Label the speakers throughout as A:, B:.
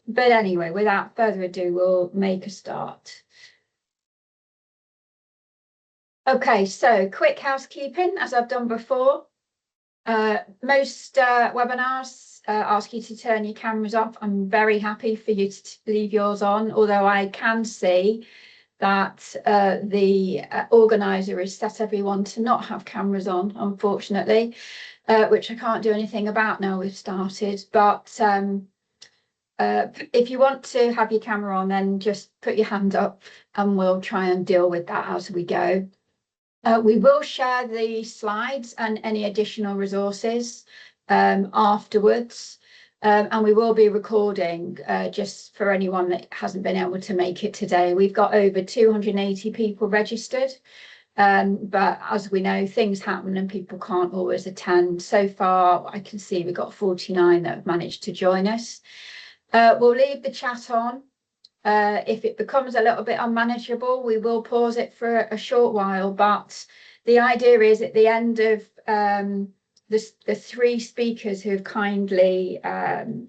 A: But anyway, without further ado, we'll make a start. Okay, so quick housekeeping, as I've done before. Most webinars ask you to turn your cameras off. I'm very happy for you to leave yours on, although I can see that the organizer has set everyone to not have cameras on, unfortunately, which I can't do anything about now we've started. But if you want to have your camera on, then just put your hand up and we'll try and deal with that as we go. We will share the slides and any additional resources afterwards. And we will be recording just for anyone that hasn't been able to make it today. We've got over 280 people registered. But as we know, things happen and people can't always attend. So far, I can see we've got 49 that have managed to join us. We'll leave the chat on. If it becomes a little bit unmanageable, we will pause it for a short while. But the idea is at the end of the three speakers who have kindly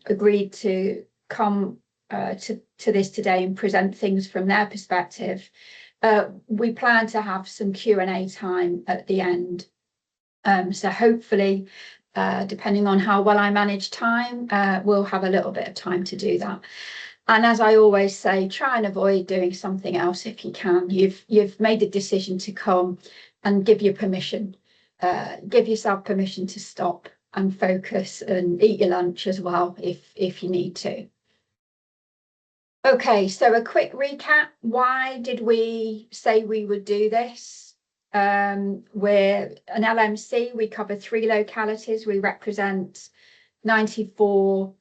A: agreed to come to this today and present things from their perspective, we plan to have some Q&A time at the end. So hopefully, depending on how well I manage time, we'll have a little bit of time to do that. And as I always say, try and avoid doing something else if you can. You've made the decision to come, and give yourself permission to stop and focus and eat your lunch as well if you need to. Okay, so a quick recap. Why did we say we would do this? We're an LMC. We cover 3 localities. We represent 94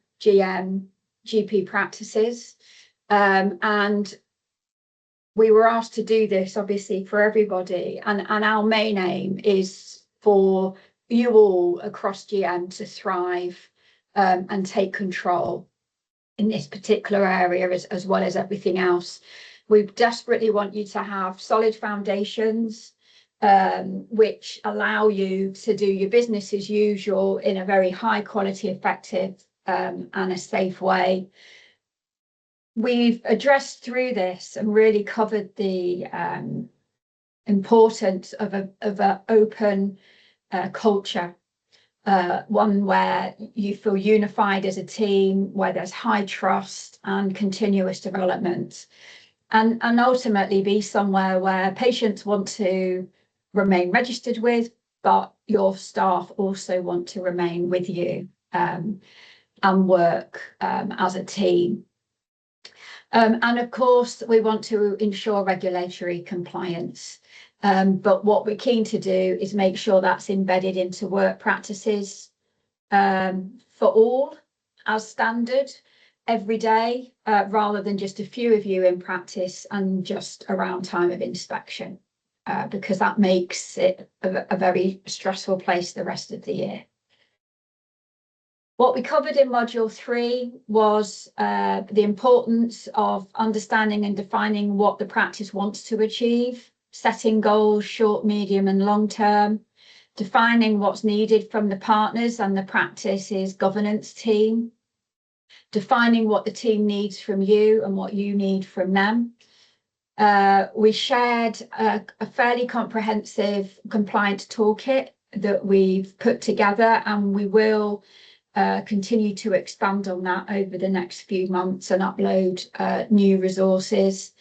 A: GP practices, and we were asked to do this obviously for everybody, and our main aim is for you all across GM to thrive and take control in this particular area as well as everything else. We desperately want you to have solid foundations which allow you to do your business as usual in a very high quality, effective and a safe way. We've addressed through this and really covered the importance of an open culture, one where you feel unified as a team, where there's high trust and continuous development, and ultimately be somewhere where patients want to remain registered with, but your staff also want to remain with you and work as a team. And of course, we want to ensure regulatory compliance. But what we're keen to do is make sure that's embedded into work practices for all as standard every day, rather than just a few of you in practice and just around time of inspection, because that makes it a very stressful place the rest of the year. What we covered in module 3 was the importance of understanding and defining what the practice wants to achieve, setting goals short, medium and long term, defining what's needed from the partners and the practice's governance team, defining what the team needs from you and what you need from them. We shared a fairly comprehensive compliance toolkit that we've put together, and we will continue to expand on that over the next few months and upload new resources.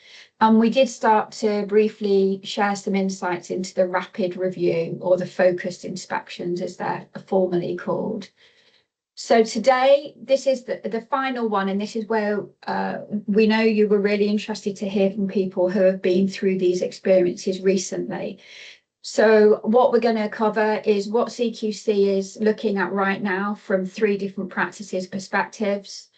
A: And we did start to briefly share some insights into the rapid review, or the focused inspections as they're formally called. So today, this is the final one, and this is where we know you were really interested to hear from people who have been through these experiences recently. So what we're going to cover is what CQC is looking at right now from 3 different practices' perspectives,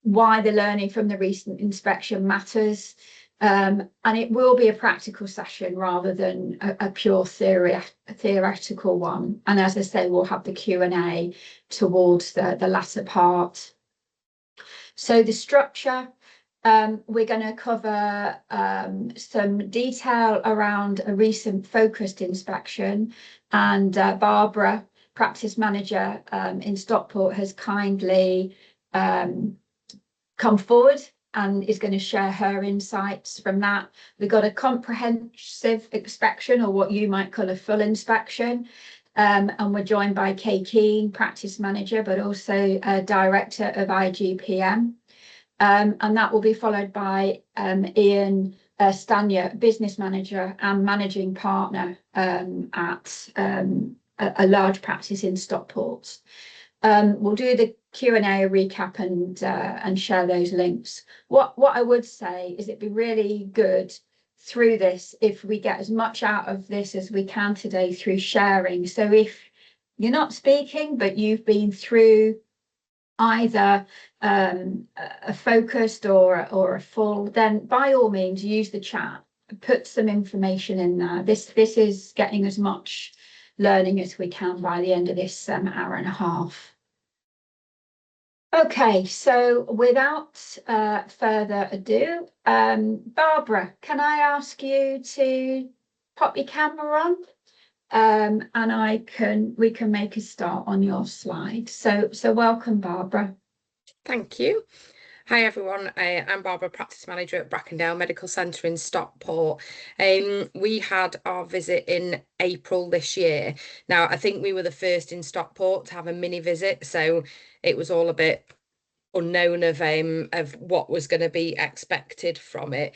A: why the learning from the recent inspection matters, and it will be a practical session rather than a pure theoretical one. And as I say, we'll have the Q&A towards the latter part. So the structure, we're going to cover some detail around a recent focused inspection, and Barbara, practice manager in Stockport, has kindly come forward and is going to share her insights from that. We've got a comprehensive inspection, or what you might call a full inspection. And we're joined by Keane, practice manager, but also director of IGPM. And that will be followed by Ian Stanya, business manager and managing partner at a large practice in Stockport. We'll do the Q&A recap and share those links. What I would say is it'd be really good through this if we get as much out of this as we can today through sharing. So if you're not speaking, but you've been through either a focused or a full, then by all means use the chat, put some information in there. This is getting as much learning as we can by the end of this hour and a half. Okay, so without further ado, Barbara, can I ask you to pop your camera on? And we can make a start on your slide. So welcome, Barbara.
B: Thank you. Hi everyone, I'm Barbara, practice manager at Brackendale Medical Centre in Stockport. We had our visit in April this year. Now, I think we were the first in Stockport to have a mini visit, so it was all a bit unknown of what was going to be expected from it.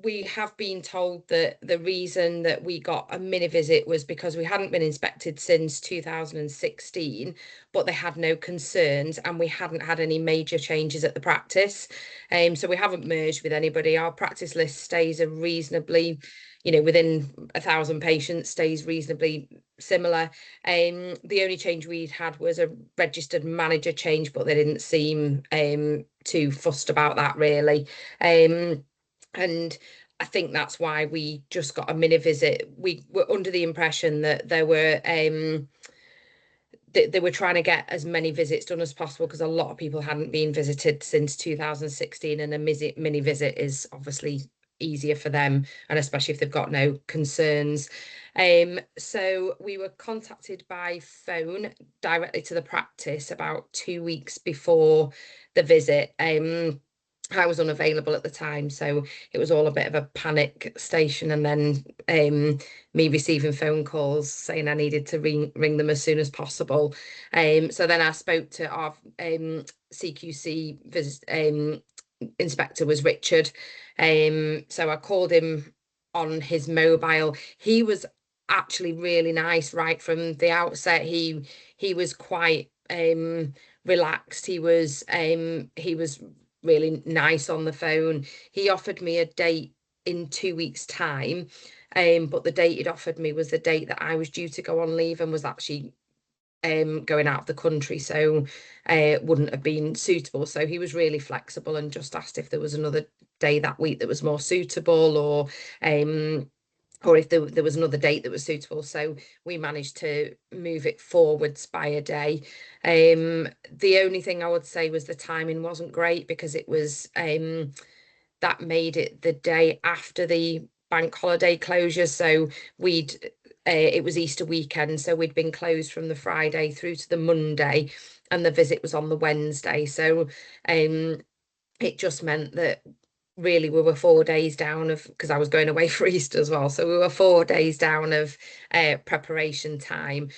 B: We have been told that the reason that we got a mini visit was because we hadn't been inspected since 2016, but they had no concerns and we hadn't had any major changes at the practice. So we haven't merged with anybody. Our practice list stays a reasonably, within 1,000 patients, stays reasonably similar. The only change we'd had was a registered manager change, but they didn't seem too fussed about that really. And I think that's why we just got a mini visit. We were under the impression that there were they were trying to get as many visits done as possible because a lot of people hadn't been visited since 2016, and a mini visit is obviously easier for them, and especially if they've got no concerns. So we were contacted by phone directly to the practice about 2 weeks before the visit. I was unavailable at the time, so it was all a bit of a panic station, and then me receiving phone calls saying I needed to ring them as soon as possible. So then I spoke to our CQC inspector was Richard. So I called him on his mobile. He was actually really nice right from the outset. He was quite relaxed. He was really nice on the phone. He offered me a date in 2 weeks' time, but the date he'd offered me was the date that I was due to go on leave and was actually going out of the country, so it wouldn't have been suitable. So he was really flexible and just asked if there was another day that week that was more suitable, or if there was another date that was suitable. So we managed to move it forwards by a day. The only thing I would say was the timing wasn't great, because it was that made it the day after the bank holiday closure. So it was Easter weekend, so we'd been closed from the Friday through to the Monday, and the visit was on the Wednesday. So it just meant that really we were 4 days down of, because I was going away for Easter as well, so we were 4 days down of preparation time.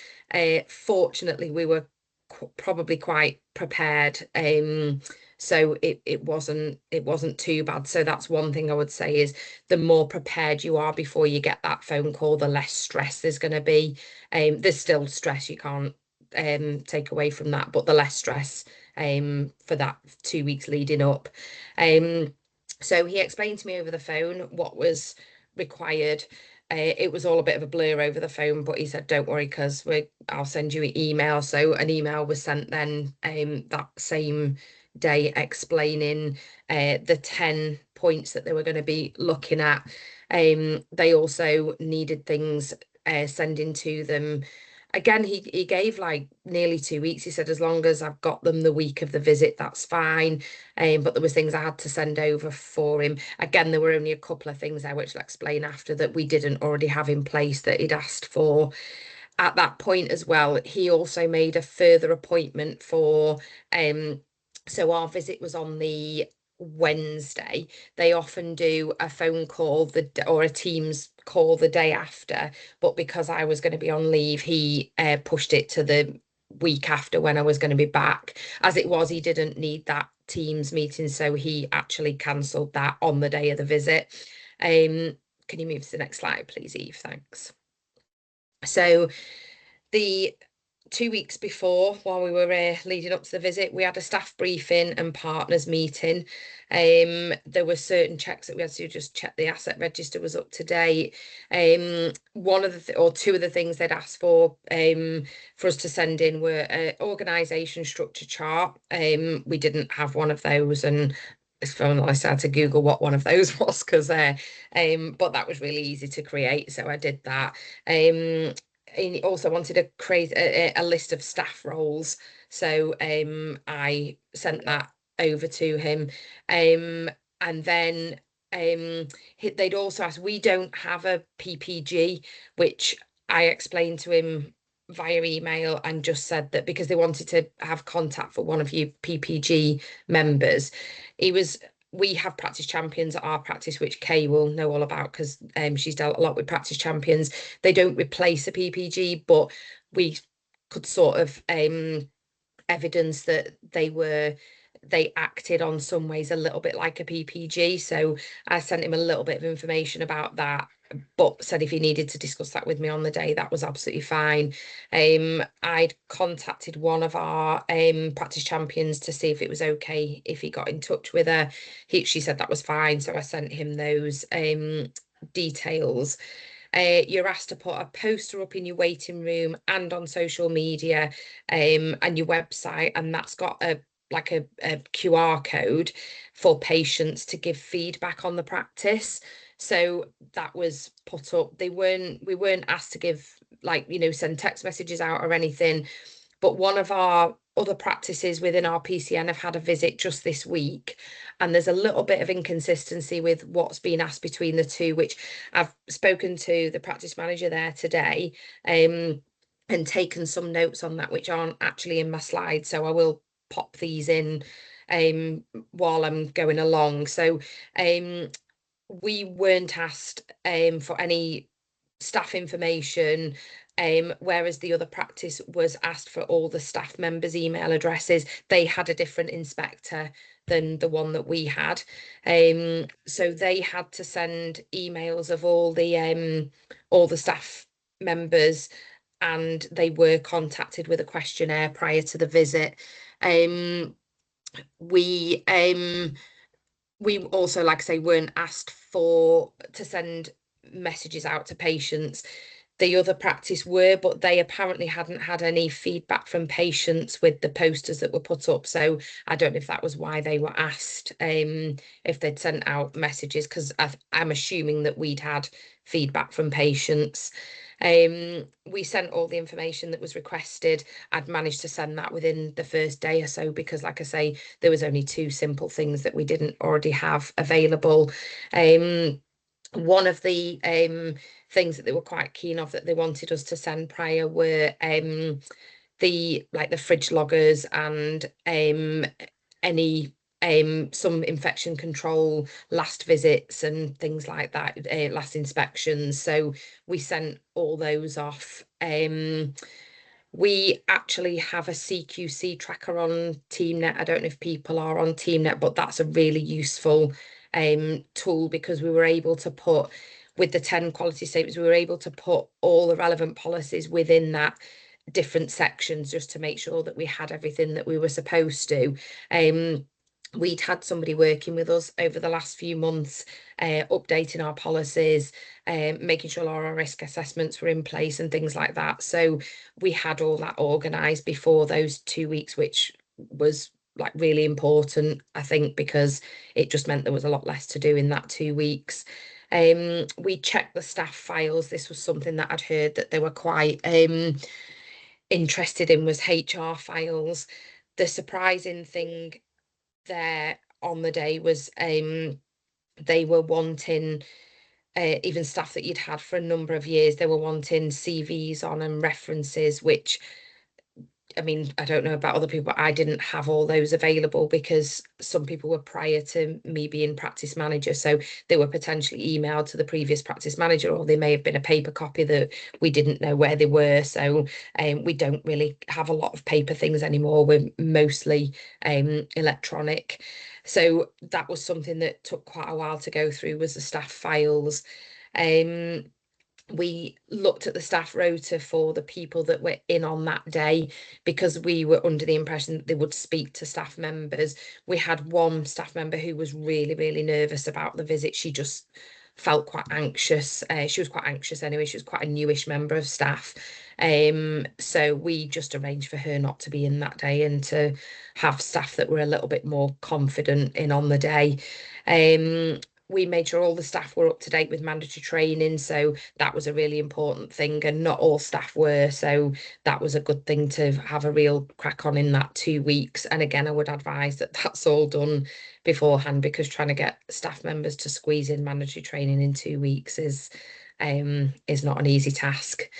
B: Fortunately, we were probably quite prepared, so it wasn't too bad. So that's one thing I would say, is the more prepared you are before you get that phone call, the less stress there's going to be. There's still stress, you can't take away from that, but the less stress for that 2 weeks leading up. So he explained to me over the phone what was required. It was all a bit of a blur over the phone, but he said, don't worry, because I'll send you an email. So an email was sent then that same day explaining the 10 points that they were going to be looking at. They also needed things sending to them. Again, he gave like nearly 2 weeks. He said, as long as I've got them the week of the visit, that's fine. But there was things I had to send over for him. Again, there were only a couple of things there, which I'll explain after, that we didn't already have in place that he'd asked for. At that point as well, he also made a further appointment for So our visit was on the Wednesday. They often do a phone call or a Teams call the day after, but because I was going to be on leave, he pushed it to the week after when I was going to be back. As it was, he didn't need that Teams meeting, so he actually cancelled that on the day of the visit. Can you move to the next slide, please, Eve? Thanks. So the 2 weeks before, while we were leading up to the visit, we had a staff briefing and partners meeting. There were certain checks that we had to just check the asset register was up to date. One of the or two of the things they'd asked for us to send in were an organisation structure chart. We didn't have one of those, and it's I started to Google what one of those was because but that was really easy to create, so I did that. He also wanted to create a list of staff roles, so I sent that over to him, and then they'd also asked, we don't have a PPG, which I explained to him via email and just said that because they wanted to have contact for one of you PPG members. We have practice champions at our practice, which Kay will know all about because she's dealt a lot with practice champions. They don't replace a PPG, but we could sort of evidence that they acted on some ways a little bit like a PPG. So I sent him a little bit of information about that, but said if he needed to discuss that with me on the day, that was absolutely fine. I'd contacted one of our practice champions to see if it was okay if he got in touch with her. She said that was fine, so I sent him those details. You're asked to put a poster up in your waiting room and on social media and your website, and that's got a QR code for patients to give feedback on the practice. So that was put up. We weren't asked to give send text messages out or anything, but one of our other practices within our PCN have had a visit just this week, and there's a little bit of inconsistency with what's been asked between the two, which I've spoken to the practice manager there today and taken some notes on that, which aren't actually in my slides, so I will pop these in while I'm going along. So we weren't asked for any staff information, whereas the other practice was asked for all the staff members' email addresses. They had a different inspector than the one that we had, so they had to send emails of all the staff members, and they were contacted with a questionnaire prior to the visit. We also, like I say, weren't asked to send messages out to patients. The other practice were, but they apparently hadn't had any feedback from patients with the posters that were put up. So I don't know if that was why they were asked if they'd sent out messages, because I'm assuming that we'd had feedback from patients. We sent all the information that was requested. I'd managed to send that within the first day or so because, like I say, there was only two simple things that we didn't already have available. One of the things that they were quite keen of that they wanted us to send prior were the fridge loggers and any some infection control last visits and things like that, last inspections. So we sent all those off. We actually have a CQC tracker on TeamNet. I don't know if people are on TeamNet, but that's a really useful tool because we were able to put, with the 10 quality statements, we were able to put all the relevant policies within that different sections just to make sure that we had everything that we were supposed to. We'd had somebody working with us over the last few months, updating our policies, making sure our risk assessments were in place and things like that. So we had all that organised before those 2 weeks, which was really important, I think, because it just meant there was a lot less to do in that 2 weeks. We checked the staff files. This was something that I'd heard that they were quite interested in, was HR files. The surprising thing there on the day was they were wanting even staff that you'd had for a number of years, they were wanting CVs on and references, which I mean, I don't know about other people, but I didn't have all those available because some people were prior to me being practice manager. So they were potentially emailed to the previous practice manager, or they may have been a paper copy that we didn't know where they were. So we don't really have a lot of paper things anymore. We're mostly electronic. So that was something that took quite a while to go through, was the staff files. We looked at the staff rota for the people that were in on that day, because we were under the impression that they would speak to staff members. We had one staff member who was really, really nervous about the visit. She just felt quite anxious. She was quite anxious anyway. She was quite a newish member of staff. So we just arranged for her not to be in that day and to have staff that were a little bit more confident in on the day. We made sure all the staff were up to date with mandatory training, so that was a really important thing, and not all staff were, so that was a good thing to have a real crack on in that 2 weeks. And again, I would advise that that's all done beforehand, because trying to get staff members to squeeze in mandatory training in 2 weeks is not an easy task.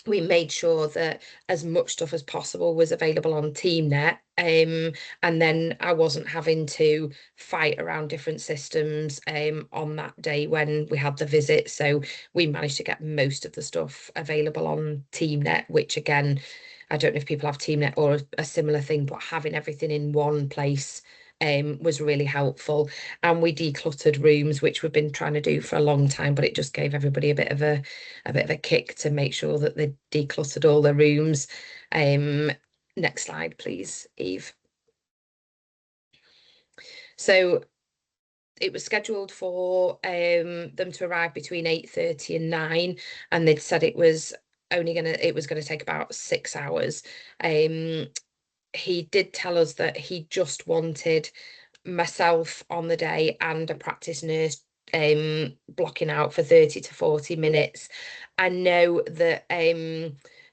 B: We made sure that as much stuff as possible was available on TeamNet, and then I wasn't having to fight around different systems on that day when we had the visit. So we managed to get most of the stuff available on TeamNet, which again, I don't know if people have TeamNet or a similar thing, but having everything in one place was really helpful. And we decluttered rooms, which we've been trying to do for a long time, but it just gave everybody a bit of a kick to make sure that they decluttered all their rooms. Next slide, please, Eve. So it was scheduled for them to arrive between 8:30 and 9, and they'd said it was gonna take about 6 hours. He did tell us that he just wanted myself on the day and a practice nurse blocking out for 30 to 40 minutes. I know that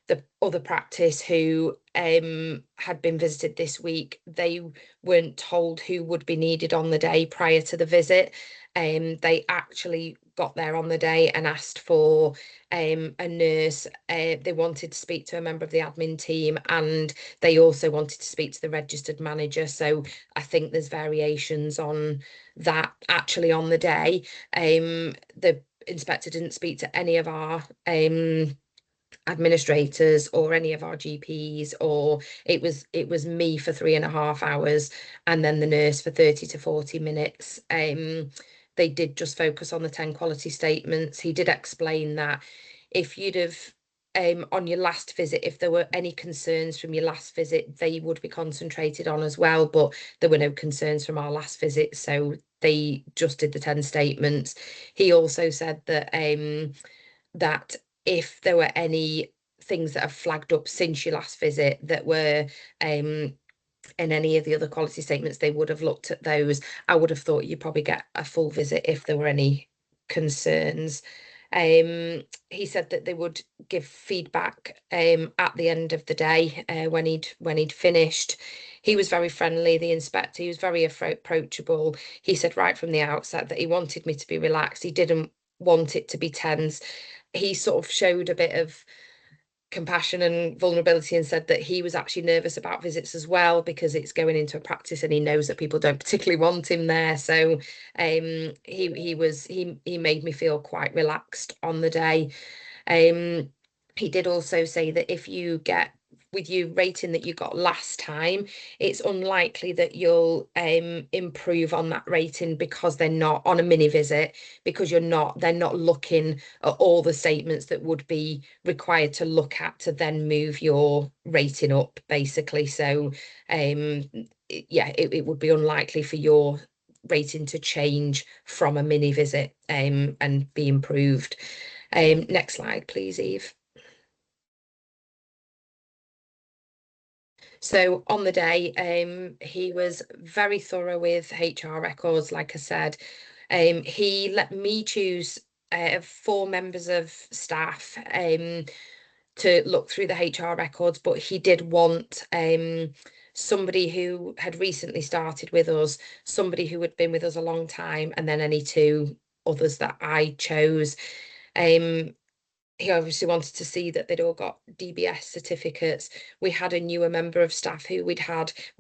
B: the other practice who had been visited this week, they weren't told who would be needed on the day prior to the visit. They actually got there on the day and asked for a nurse. They wanted to speak to a member of the admin team, and they also wanted to speak to the registered manager. So I think there's variations on that actually on the day. The inspector didn't speak to any of our administrators or any of our GPs, or it was me for 3.5 hours and then the nurse for 30 to 40 minutes. They did just focus on the 10 quality statements. He did explain that if you'd have on your last visit, if there were any concerns from your last visit, they would be concentrated on as well, but there were no concerns from our last visit, so they just did the 10 statements. He also said that that if there were any things that have flagged up since your last visit that were in any of the other quality statements, they would have looked at those. I would have thought you'd probably get a full visit if there were any concerns. He said that they would give feedback at the end of the day when he'd finished. He was very friendly, the inspector. He was very approachable. He said right from the outset that he wanted me to be relaxed. He didn't want it to be tense. He sort of showed a bit of compassion and vulnerability and said that he was actually nervous about visits as well, because it's going into a practice and he knows that people don't particularly want him there. So he made me feel quite relaxed on the day. He did also say that if you get, with your rating that you got last time, it's unlikely that you'll improve on that rating, because they're not on a mini visit, because they're not looking at all the statements that would be required to look at to then move your rating up, basically. So yeah, it would be unlikely for your rating to change from a mini visit and be improved. Next slide, please, Eve. So on the day, he was very thorough with HR records, like I said. He let me choose 4 members of staff to look through the HR records, but he did want somebody who had recently started with us, somebody who had been with us a long time, and then any 2 others that I chose. he obviously wanted to see that they'd all got DBS certificates. We had a newer member of staff who we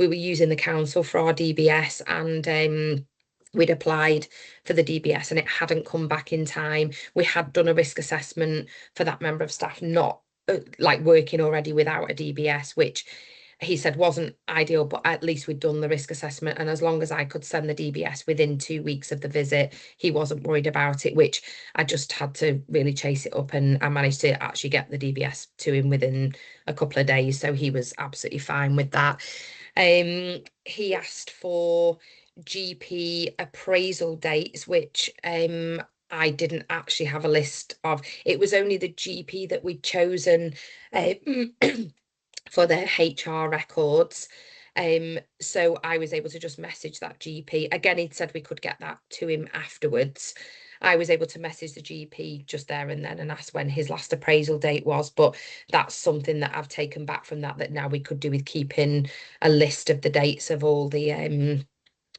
B: were using the council for our DBS, and we'd applied for the DBS and it hadn't come back in time. We had done a risk assessment for that member of staff, not like working already without a DBS, which he said wasn't ideal, but at least we'd done the risk assessment. And as long as I could send the DBS within 2 weeks of the visit, he wasn't worried about it, which I just had to really chase it up. And I managed to actually get the DBS to him within a couple of days. So he was absolutely fine with that. He asked for GP appraisal dates, which I didn't actually have a list of. It was only the GP that we'd chosen for their HR records. So I was able to just message that GP. Again, he'd said we could get that to him afterwards. I was able to message the GP just there and then and ask when his last appraisal date was. But that's something that I've taken back from that now we could do with keeping a list of the dates of all the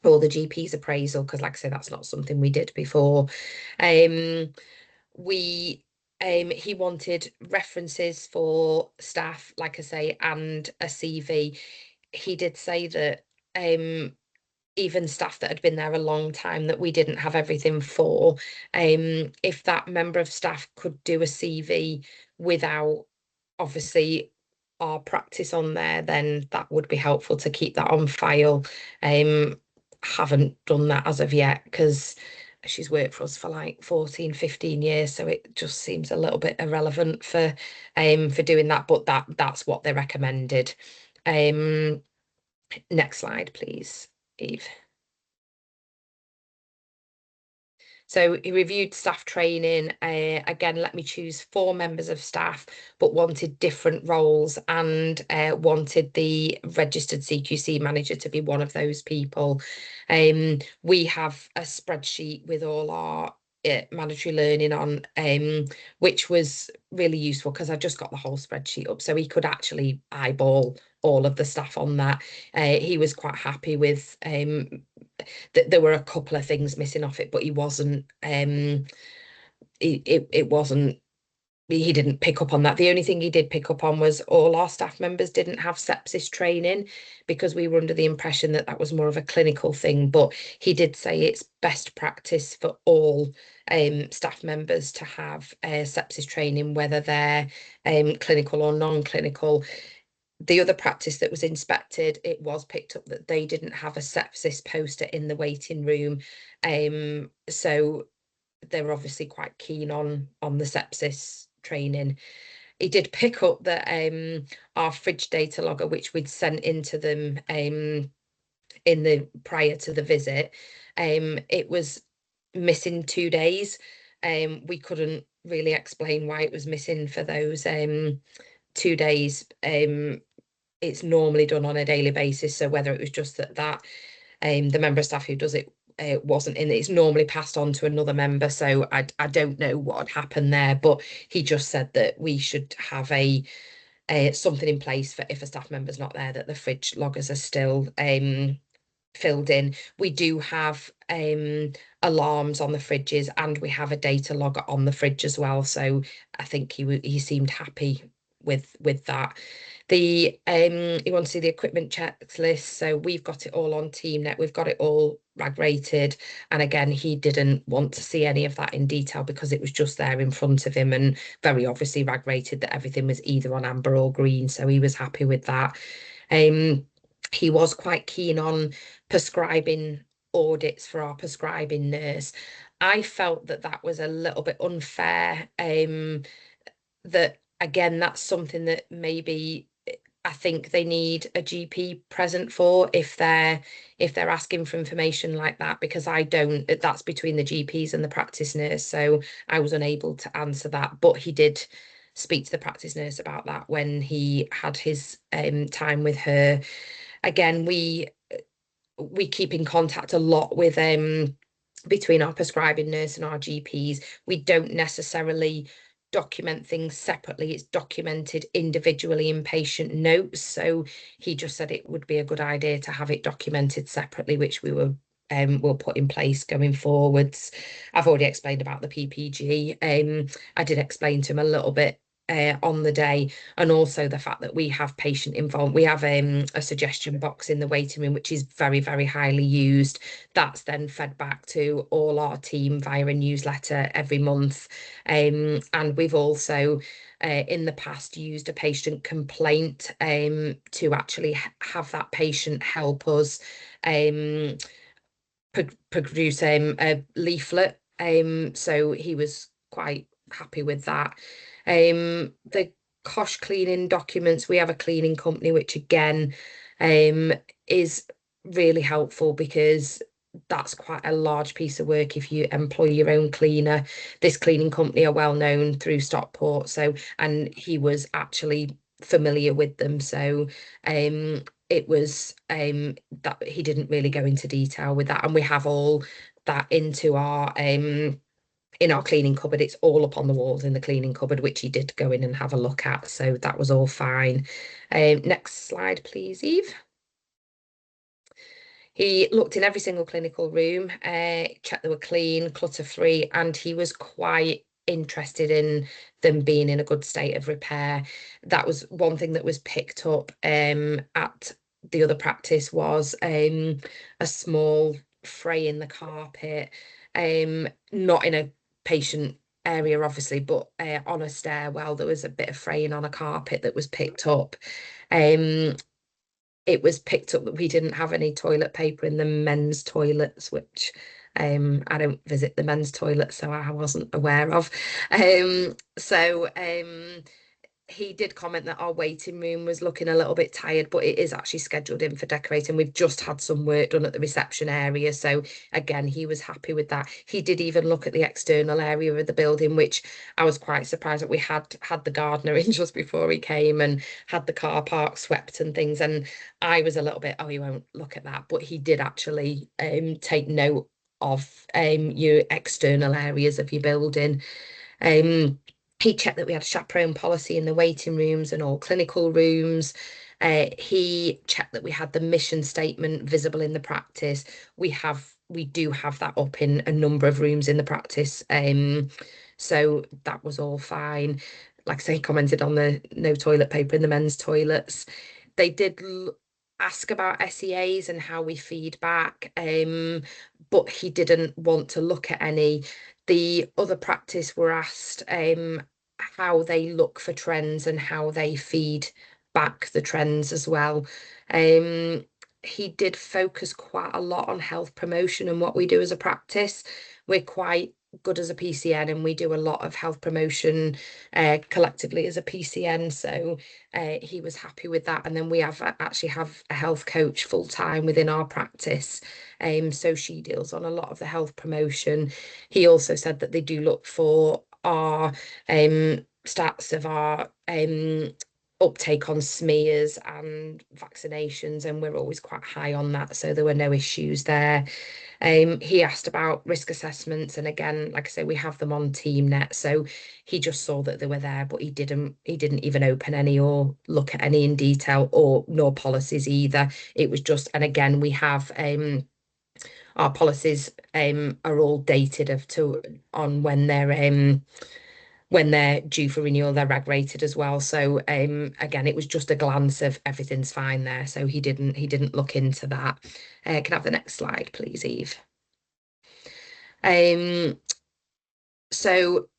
B: GP's appraisal, because like I say, that's not something we did before. He wanted references for staff, like I say, and a CV. He did say that even staff that had been there a long time that we didn't have everything for, if that member of staff could do a CV without obviously our practice on there, then that would be helpful to keep that on file. Haven't done that as of yet because she's worked for us for like 14, 15 years, so it just seems a little bit irrelevant for doing that, but that's what they recommended. Next slide, please, Eve. So he reviewed staff training. Again, let me choose 4 members of staff, but wanted different roles and wanted the registered CQC manager to be one of those people. We have a spreadsheet with all our mandatory learning on, which was really useful because I just got the whole spreadsheet up, so he could actually eyeball all of the staff on that. He was quite happy with there were a couple of things missing off it, but he wasn't it wasn't, he didn't pick up on that. The only thing he did pick up on was all our staff members didn't have sepsis training, because we were under the impression that that was more of a clinical thing, but he did say it's best practice for all staff members to have sepsis training, whether they're clinical or non-clinical. The other practice that was inspected, it was picked up that they didn't have a sepsis poster in the waiting room. So they were obviously quite keen on the sepsis training. He did pick up that our fridge data logger, which we'd sent into them in the prior to the visit, it was missing 2 days. We couldn't really explain why it was missing for those 2 days. It's normally done on a daily basis, so whether it was just that the member of staff who does it wasn't in, it's normally passed on to another member, so I don't know what had happened there, but he just said that we should have something in place for if a staff member's not there, that the fridge loggers are still filled in. We do have alarms on the fridges, and we have a data logger on the fridge as well, so I think he seemed happy with that. He wants to see the equipment checklist, so we've got it all on TeamNet, we've got it all rag rated, and again, he didn't want to see any of that in detail because it was just there in front of him and very obviously rag rated that everything was either on amber or green, so he was happy with that. He was quite keen on prescribing audits for our prescribing nurse. I felt that that was a little bit unfair. That again, that's something that maybe I think they need a GP present for if they're asking for information like that, because I don't, that's between the GPs and the practice nurse, so I was unable to answer that, but he did speak to the practice nurse about that when he had his time with her. Again, we keep in contact a lot with between our prescribing nurse and our GPs. We don't necessarily document things separately, it's documented individually in patient notes, so he just said it would be a good idea to have it documented separately, which we were we'll put in place going forwards. I've already explained about the PPG. I did explain to him a little bit on the day, and also the fact that we have patient involvement. We have a suggestion box in the waiting room, which is very, very highly used. That's then fed back to all our team via a newsletter every month. And we've also in the past used a patient complaint to actually have that patient help us produce a leaflet. So he was quite happy with that. The Kosh cleaning documents, we have a cleaning company, which again is really helpful, because that's quite a large piece of work if you employ your own cleaner. This cleaning company are well known through Stockport, so, and he was actually familiar with them, so it was that he didn't really go into detail with that, and we have all that into our in our cleaning cupboard. It's all up on the walls in the cleaning cupboard, which he did go in and have a look at, so that was all fine. Next slide, please, Eve. He looked in every single clinical room, checked they were clean, clutter-free, and he was quite interested in them being in a good state of repair. That was one thing that was picked up at the other practice, was a small fray in the carpet, not in a patient area obviously, but on a stairwell there was a bit of fraying on a carpet that was picked up. It was picked up that we didn't have any toilet paper in the men's toilets, which I don't visit the men's toilets, so I wasn't aware of. So he did comment that our waiting room was looking a little bit tired, but it is actually scheduled in for decorating. We've just had some work done at the reception area, so again, he was happy with that. He did even look at the external area of the building, which I was quite surprised that we had the gardener in just before he came, and had the car park swept and things, and I was a little bit, oh, he won't look at that, but he did actually take note of your external areas of your building. He checked that we had a chaperone policy in the waiting rooms and all clinical rooms. He checked that we had the mission statement visible in the practice. We do have that up in a number of rooms in the practice. So that was all fine. Like I say, he commented on the no toilet paper in the men's toilets. They did ask about SEAs and how we feed back, but he didn't want to look at any. The other practice were asked how they look for trends and how they feed back the trends as well. He did focus quite a lot on health promotion and what we do as a practice. We're quite good as a PCN, and we do a lot of health promotion collectively as a PCN, so he was happy with that. And then we actually have a health coach full-time within our practice, so she deals on a lot of the health promotion. He also said that they do look for our stats of our uptake on smears and vaccinations, and we're always quite high on that, so there were no issues there. He asked about risk assessments, and again, like I say, we have them on TeamNet, so he just saw that they were there, but he didn't even open any or look at any in detail, or nor policies either. It was just, and again, we have our policies are all dated on when they're due for renewal, they're reg rated as well. So again, it was just a glance of everything's fine there. So he didn't look into that. Can I have the next slide, please, Eve? So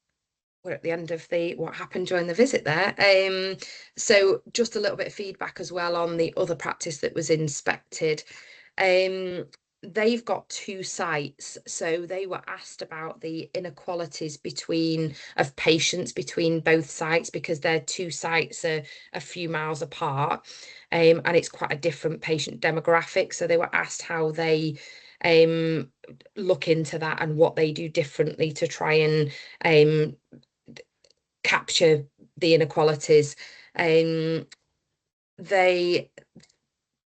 B: we're at the end of what happened during the visit there. So just a little bit of feedback as well on the other practice that was inspected. They've got 2 sites, so they were asked about the inequalities of patients between both sites, because their 2 sites are a few miles apart, and it's quite a different patient demographic. So they were asked how they look into that and what they do differently to try and capture the inequalities.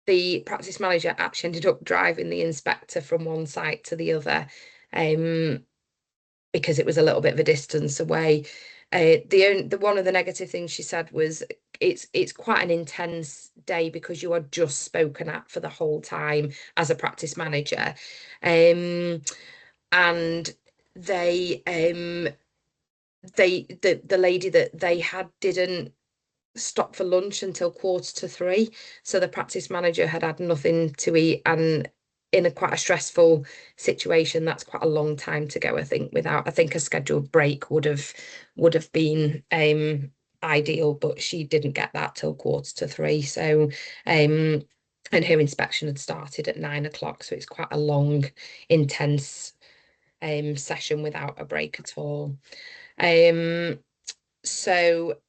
B: The practice manager actually ended up driving the inspector from one site to the other, because it was a little bit of a distance away. The one of the negative things she said was it's quite an intense day because you are just spoken at for the whole time as a practice manager. And the lady that they had didn't stop for lunch until 2:45, so the practice manager had nothing to eat, and in quite a stressful situation, that's quite a long time to go. I think a scheduled break would have been ideal, but she didn't get that till 2:45. So and her inspection had started at 9 o'clock, so it's quite a long, intense session without a break at all. So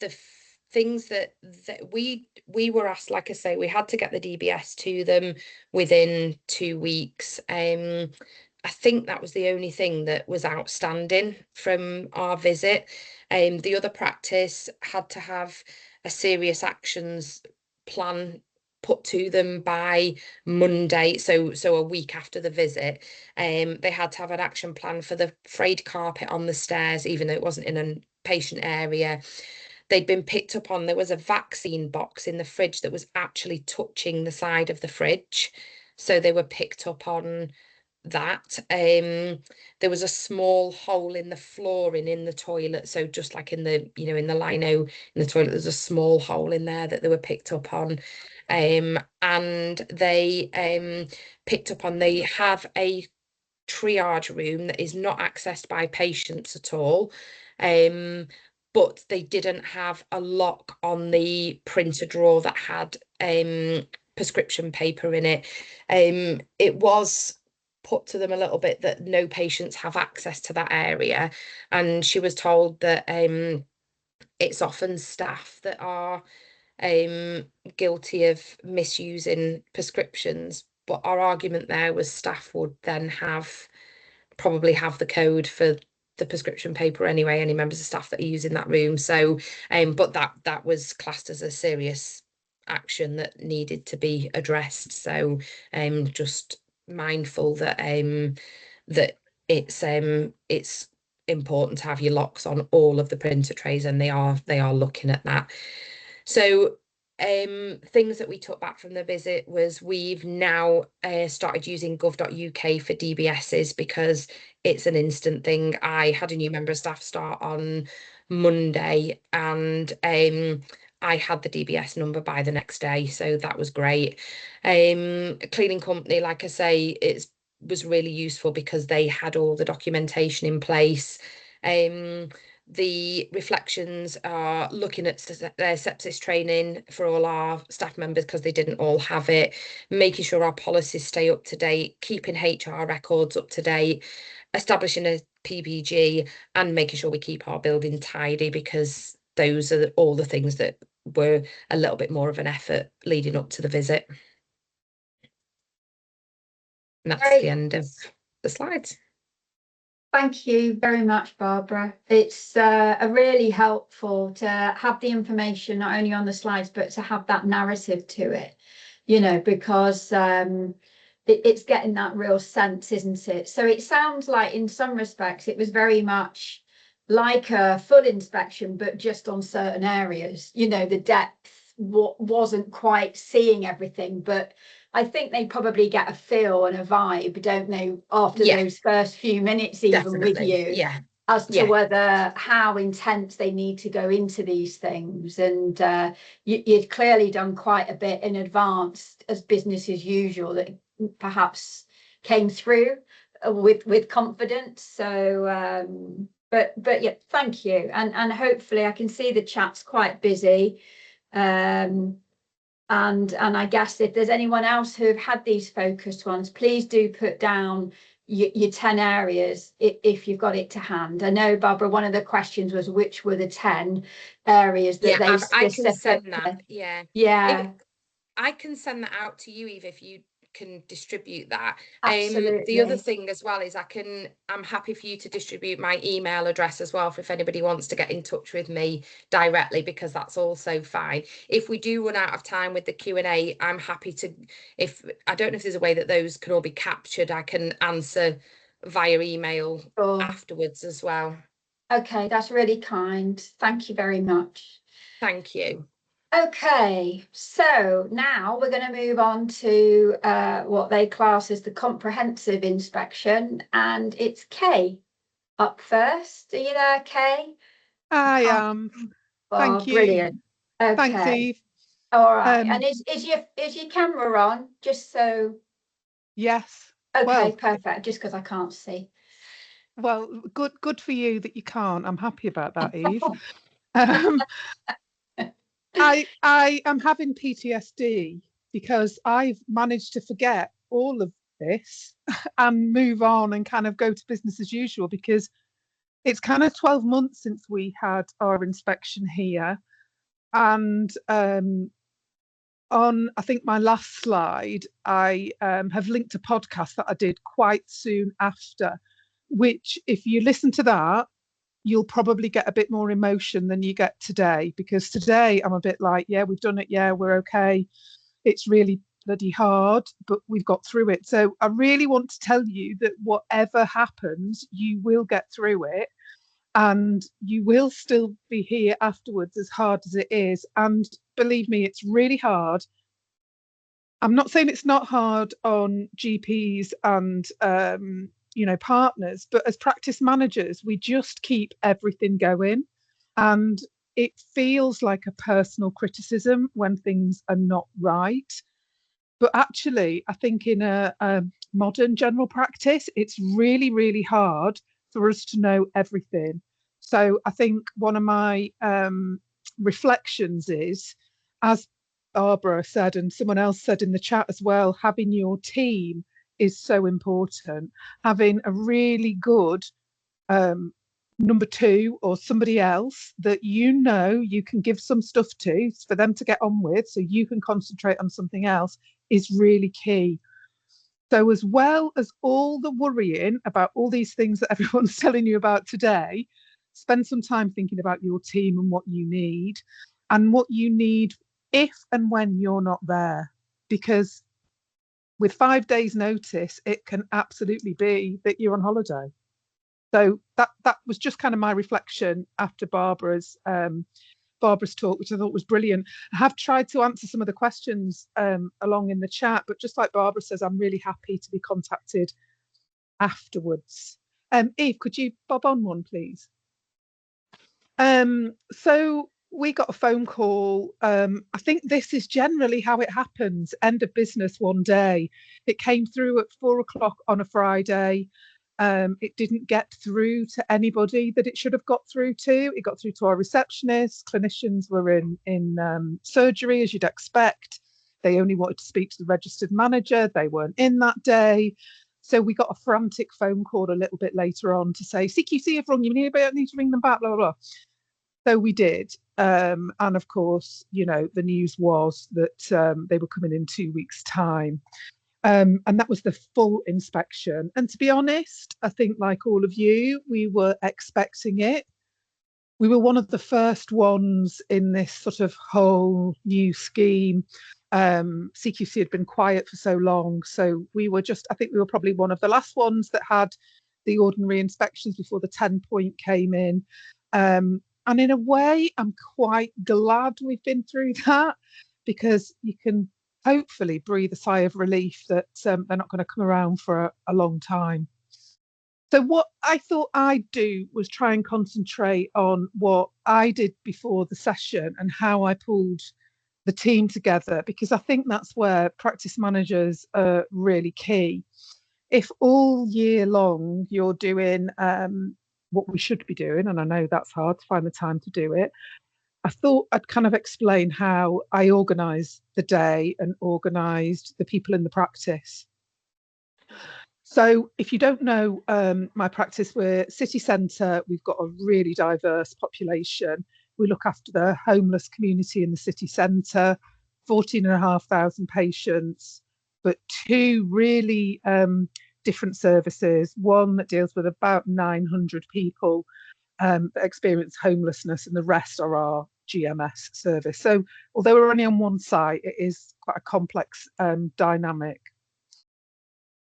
B: the things that we were asked, like I say, we had to get the DBS to them within 2 weeks. I think that was the only thing that was outstanding from our visit. The other practice had to have a serious actions plan put to them by Monday, so a week after the visit. They had to have an action plan for the frayed carpet on the stairs, even though it wasn't in a patient area. They'd been picked up on, there was a vaccine box in the fridge that was actually touching the side of the fridge, so they were picked up on that. There was a small hole in the flooring in the toilet, so just like in the in the lino in the toilet, there's a small hole in there that they were picked up on. And they picked up on, they have a triage room that is not accessed by patients at all. But they didn't have a lock on the printer drawer that had prescription paper in it. It was put to them a little bit that no patients have access to that area, and she was told that it's often staff that are guilty of misusing prescriptions. But our argument there was staff would then probably have the code for the prescription paper anyway, any members of staff that are using that room. So but that was classed as a serious action that needed to be addressed. So just mindful that that it's important to have your locks on all of the printer trays, and they are looking at that. So things that we took back from the visit was we've now started using gov.uk for DBSs because it's an instant thing. I had a new member of staff start on Monday, and I had the DBS number by the next day, so that was great. A cleaning company, like I say, it was really useful because they had all the documentation in place. The reflections are looking at their sepsis training for all our staff members because they didn't all have it, making sure our policies stay up to date, keeping HR records up to date, establishing a PPG, and making sure we keep our building tidy, because those are all the things that were a little bit more of an effort leading up to the visit. And that's the end of the slides.
A: Thank you very much, Barbara. It's really helpful to have the information not only on the slides, but to have that narrative to it, because it's getting that real sense, isn't it? So it sounds like in some respects it was very much like a full inspection, but just on certain areas. The depth wasn't quite seeing everything, but I think they probably get a feel and a vibe, don't they, after those first few minutes, even with you, as to whether how intense they need to go into these things. And you'd clearly done quite a bit in advance as business as usual that perhaps came through with confidence. So but yeah, thank you. And hopefully I can see the chat's quite busy. And I guess if there's anyone else who have had these focused ones, please do put down your 10 areas if you've got it to hand. I know, Barbara, one of the questions was which were the 10 areas that they
B: I can send that. I can send that out to you, Eve, if you can distribute that.
A: Absolutely.
B: The other thing as well is I'm happy for you to distribute my email address as well, for if anybody wants to get in touch with me directly, because that's also fine. If we do run out of time with the Q&A, I'm happy to, I don't know if there's a way that those can all be captured, I can answer via email afterwards as well.
A: Okay, that's really kind. Thank you very much.
B: Thank you.
A: Okay, so now we're going to move on to what they class as the comprehensive inspection, and it's Kay up first. Are you there, Kay?
C: I am.
A: Oh,
C: Thank you.
A: brilliant.
C: Thanks,
A: Okay.
C: Eve.
A: All right. And is your camera on? Just so.
C: Yes.
A: Okay,
C: Well,
A: perfect. Just because I can't see.
C: well, good for you that you can't. I'm happy about that, Eve. I am having PTSD because I've managed to forget all of this and move on and kind of go to business as usual, because it's kind of 12 months since we had our inspection here. And on, I think, my last slide, I have linked a podcast that I did quite soon after, which, if you listen to that, you'll probably get a bit more emotion than you get today, because today I'm a bit like, yeah, we've done it. Yeah, we're okay. It's really bloody hard, but we've got through it. So I really want to tell you that whatever happens, you will get through it. And you will still be here afterwards, as hard as it is. And believe me, it's really hard. I'm not saying it's not hard on GPs and partners, but as practice managers, we just keep everything going. And it feels like a personal criticism when things are not right. But actually, I think in a modern general practice, it's really, really hard for us to know everything. So I think one of my reflections is, as Barbara said, and someone else said in the chat as well, having your team is so important. Having a really good number two or somebody else that you can give some stuff to for them to get on with, so you can concentrate on something else, is really key. So as well as all the worrying about all these things that everyone's telling you about today, spend some time thinking about your team and what you need if and when you're not there. Because with 5 days notice, it can absolutely be that you're on holiday. So that was just kind of my reflection after Barbara's talk, which I thought was brilliant. I have tried to answer some of the questions along in the chat, but just like Barbara says, I'm really happy to be contacted afterwards. Eve, could you bob on one, please? So we got a phone call. I think this is generally how it happens. End of business one day. It came through at 4 o'clock on a Friday. It didn't get through to anybody that it should have got through to. It got through to our receptionists. Clinicians were in surgery, as you'd expect. They only wanted to speak to the registered manager. They weren't in that day. So we got a frantic phone call a little bit later on to say, CQC have rung you, need to ring them back, blah, blah, blah. So we did. And of course, the news was that they were coming in 2 weeks' time. And that was the full inspection. And to be honest, I think, like all of you, we were expecting it. We were one of the first ones in this sort of whole new scheme. CQC had been quiet for so long. So I think we were probably one of the last ones that had the ordinary inspections before the 10-point came in. And in a way, I'm quite glad we've been through that, because you can hopefully breathe a sigh of relief that they're not going to come around for a long time. So what I thought I'd do was try and concentrate on what I did before the session and how I pulled the team together, because I think that's where practice managers are really key. If all year long you're doing what we should be doing, and I know that's hard to find the time to do it, I thought I'd kind of explain how I organised the day and organised the people in the practice. So if you don't know my practice, we're city centre. We've got a really diverse population. We look after the homeless community in the city centre, 14,500 patients, but two really different services. One that deals with about 900 people that experience homelessness, and the rest are our GMS service. So although we're only on one site, it is quite a complex dynamic.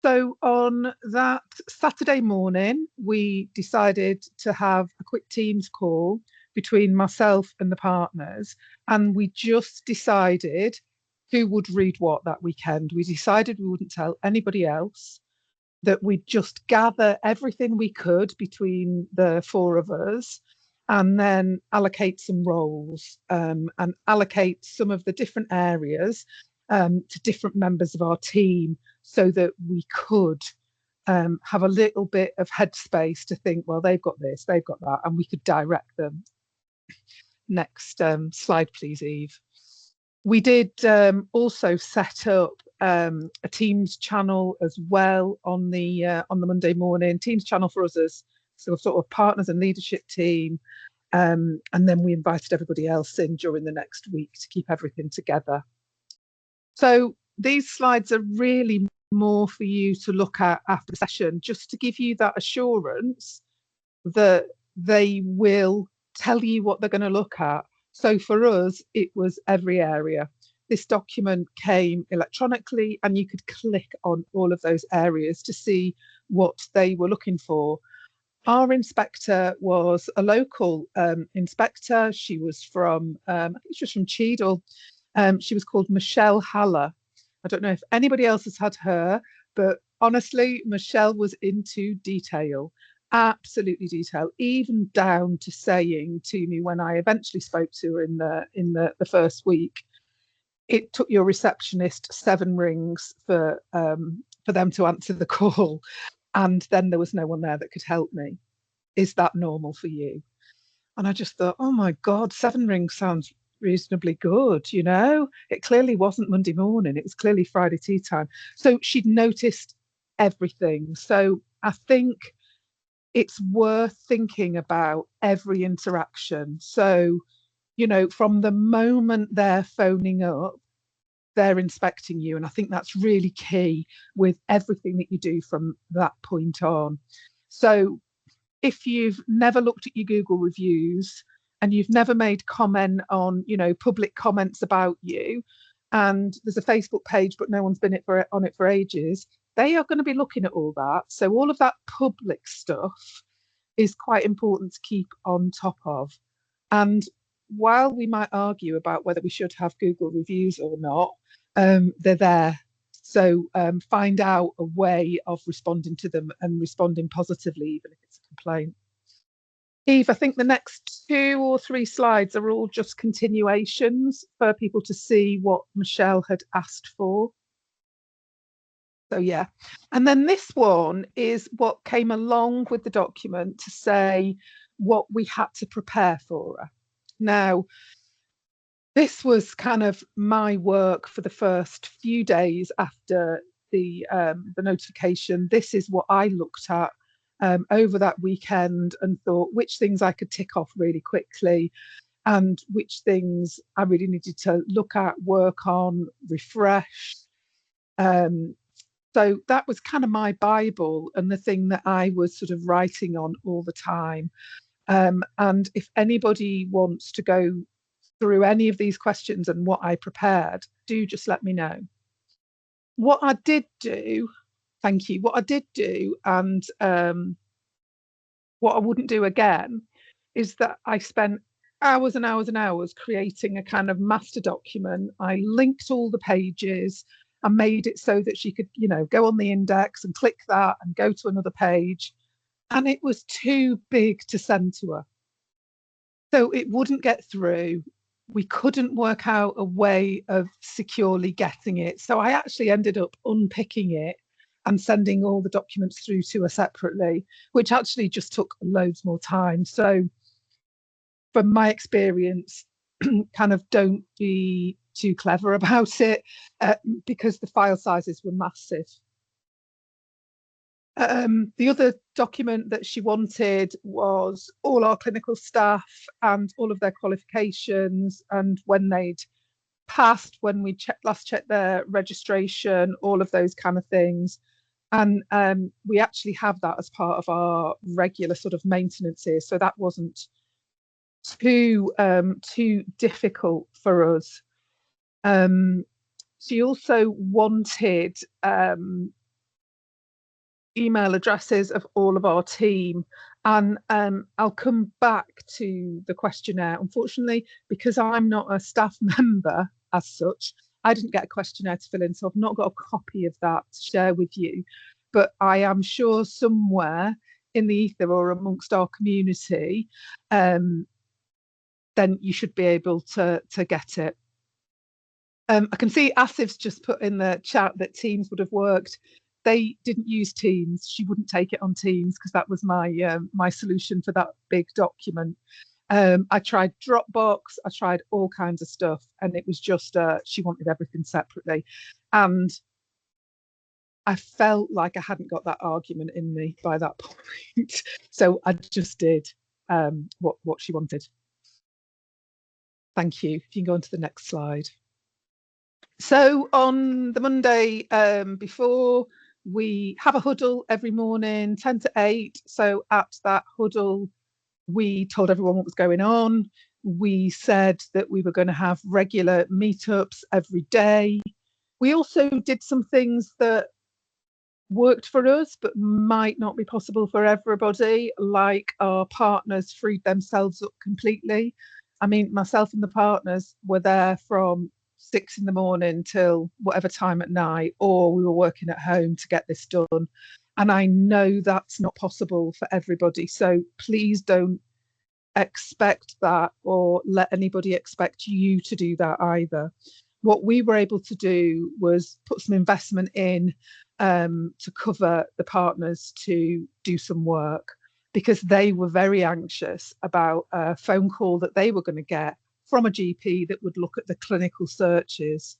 C: So on that Saturday morning, we decided to have a quick Teams call between myself and the partners, and we just decided who would read what that weekend. We decided we wouldn't tell anybody else, that we'd just gather everything we could between the four of us, and then allocate some roles, and allocate some of the different areas to different members of our team, so that we could have a little bit of headspace to think, well, they've got this, they've got that, and we could direct them. Next slide, please, Eve. We did also set up a Teams channel as well on the Monday morning. Teams channel for us as sort of partners and leadership team, and then we invited everybody else in during the next week to keep everything together. So these slides are really more for you to look at after the session, just to give you that assurance that they will tell you what they're going to look at. So for us, it was every area. This document came electronically, and you could click on all of those areas to see what they were looking for. Our inspector was a local inspector. She was from, I think she was from Cheadle. She was called Michelle Haller. I don't know if anybody else has had her, but honestly, Michelle was into detail, absolutely detail, even down to saying to me when I eventually spoke to her in the first week, it took your receptionist 7 rings for them to answer the call, and then there was no one there that could help me. Is that normal for you? And I just thought, oh my God, 7 rings sounds reasonably good, you know? It clearly wasn't Monday morning, it was clearly Friday tea time. So she'd noticed everything. So I think it's worth thinking about every interaction. So, you know, from the moment they're phoning up, they're inspecting you. And I think that's really key with everything that you do from that point on. So if you've never looked at your Google reviews and you've never made comment on, you know, public comments about you, and there's a Facebook page, but no one's been on it for ages, they are going to be looking at all that. So all of that public stuff is quite important to keep on top of. And while we might argue about whether we should have Google reviews or not, they're there. So find out a way of responding to them and responding positively, even if it's a complaint. Eve, I think the next 2 or 3 slides are all just continuations for people to see what Michelle had asked for. So yeah, and then this one is what came along with the document to say what we had to prepare for her. Now, this was kind of my work for the first few days after the notification. This is what I looked at over that weekend and thought which things I could tick off really quickly and which things I really needed to look at, work on, refresh. So that was kind of my Bible and the thing that I was sort of writing on all the time. And if anybody wants to go through any of these questions and what I prepared, do just let me know. What I did do, thank you, what I did do and what I wouldn't do again is that I spent hours and hours and hours creating a kind of master document. I linked all the pages and made it so that she could, you know, go on the index and click that and go to another page. And it was too big to send to her. So it wouldn't get through. We couldn't work out a way of securely getting it. So I actually ended up unpicking it and sending all the documents through to her separately, which actually just took loads more time. So from my experience, kind of don't be too clever about it because the file sizes were massive. The other document that she wanted was all our clinical staff and all of their qualifications and when they'd passed, when we last checked their registration, all of those kind of things. And we actually have that as part of our regular sort of maintenance here. So that wasn't too difficult for us. She also wanted email addresses of all of our team. And I'll come back to the questionnaire. Unfortunately, because I'm not a staff member as such, I didn't get a questionnaire to fill in, so I've not got a copy of that to share with you. But I am sure somewhere in the ether or amongst our community, then you should be able to get it. I can see Asif's just put in the chat that Teams would have worked. They didn't use Teams. She wouldn't take it on Teams because that was my my solution for that big document. I tried Dropbox, I tried all kinds of stuff, and it was just she wanted everything separately. And I felt like I hadn't got that argument in me by that point. So I just did what she wanted. Thank you. If you can go on to the next slide. So on the Monday before, we have a huddle every morning, 10 to 8. So at that huddle, we told everyone what was going on. We said that we were going to have regular meetups every day. We also did some things that worked for us but might not be possible for everybody, like our partners freed themselves up completely. I mean, myself and the partners were there from 6 in the morning till whatever time at night, or we were working at home to get this done. And I know that's not possible for everybody. So please don't expect that or let anybody expect you to do that either. What we were able to do was put some investment in to cover the partners to do some work, because they were very anxious about a phone call that they were going to get from a GP that would look at the clinical searches.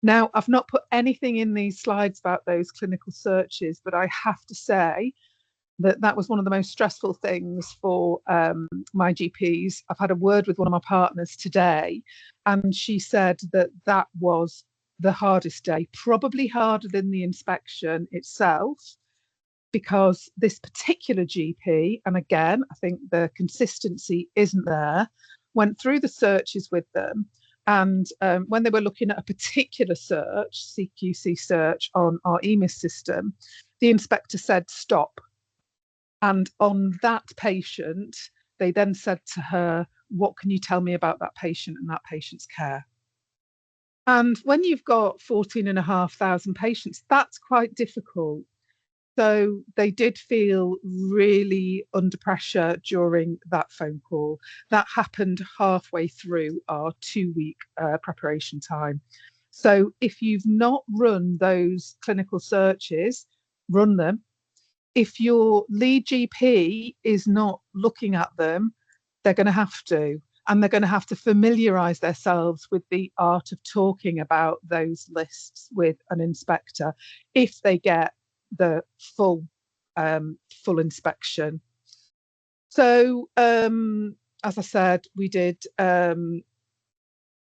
C: Now, I've not put anything in these slides about those clinical searches, but I have to say that was one of the most stressful things for my GPs. I've had a word with one of my partners today, and she said that was the hardest day, probably harder than the inspection itself, because this particular GP, and again, I think the consistency isn't there, went through the searches with them. And when they were looking at a particular search, CQC search on our EMIS system, the inspector said, stop. And on that patient, they then said to her, what can you tell me about that patient and that patient's care? And when you've got 14,500 patients, that's quite difficult. So they did feel really under pressure during that phone call. That happened halfway through our 2-week preparation time. So if you've not run those clinical searches, run them. If your lead GP is not looking at them, they're going to have to. And they're going to have to familiarise themselves with the art of talking about those lists with an inspector if they get the full inspection. So as I said, we did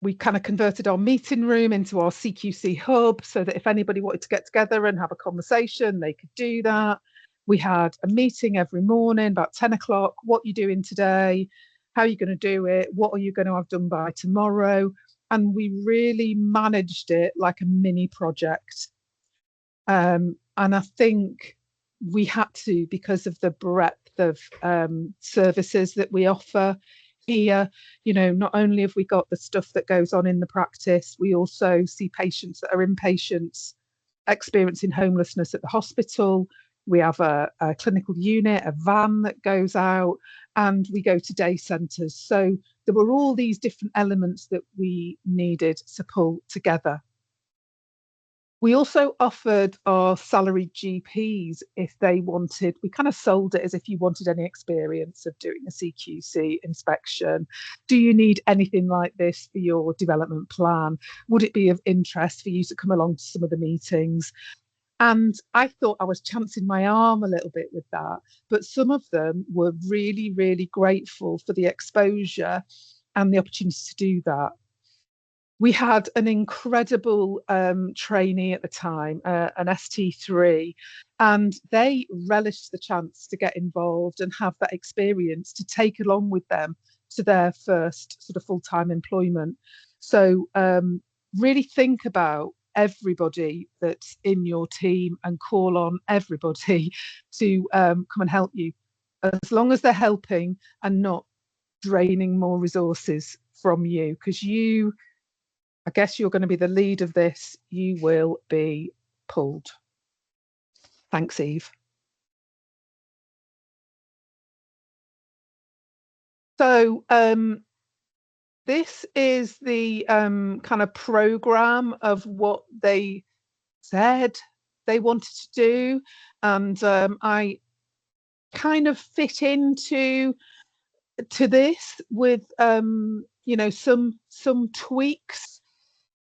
C: we kind of converted our meeting room into our CQC hub so that if anybody wanted to get together and have a conversation, they could do that. We had a meeting every morning about 10 o'clock. What are you doing today? How are you going to do it? What are you going to have done by tomorrow? And we really managed it like a mini project. And I think we had to, because of the breadth of services that we offer here. You know, not only have we got the stuff that goes on in the practice, we also see patients that are inpatients experiencing homelessness at the hospital. We have a clinical unit, a van that goes out, and we go to day centres. So there were all these different elements that we needed to pull together. We also offered our salaried GPs, if they wanted, we kind of sold it as if you wanted any experience of doing a CQC inspection. Do you need anything like this for your development plan? Would it be of interest for you to come along to some of the meetings? And I thought I was chancing my arm a little bit with that, but some of them were really, really grateful for the exposure and the opportunity to do that. We had an incredible trainee at the time, an ST3, and they relished the chance to get involved and have that experience to take along with them to their first sort of full-time employment. So really think about everybody that's in your team and call on everybody to come and help you, as long as they're helping and not draining more resources from you, because I guess you're going to be the lead of this. You will be pulled. Thanks, Eve. So this is the kind of programme of what they said they wanted to do, and I kind of fit into this with you know, some tweaks.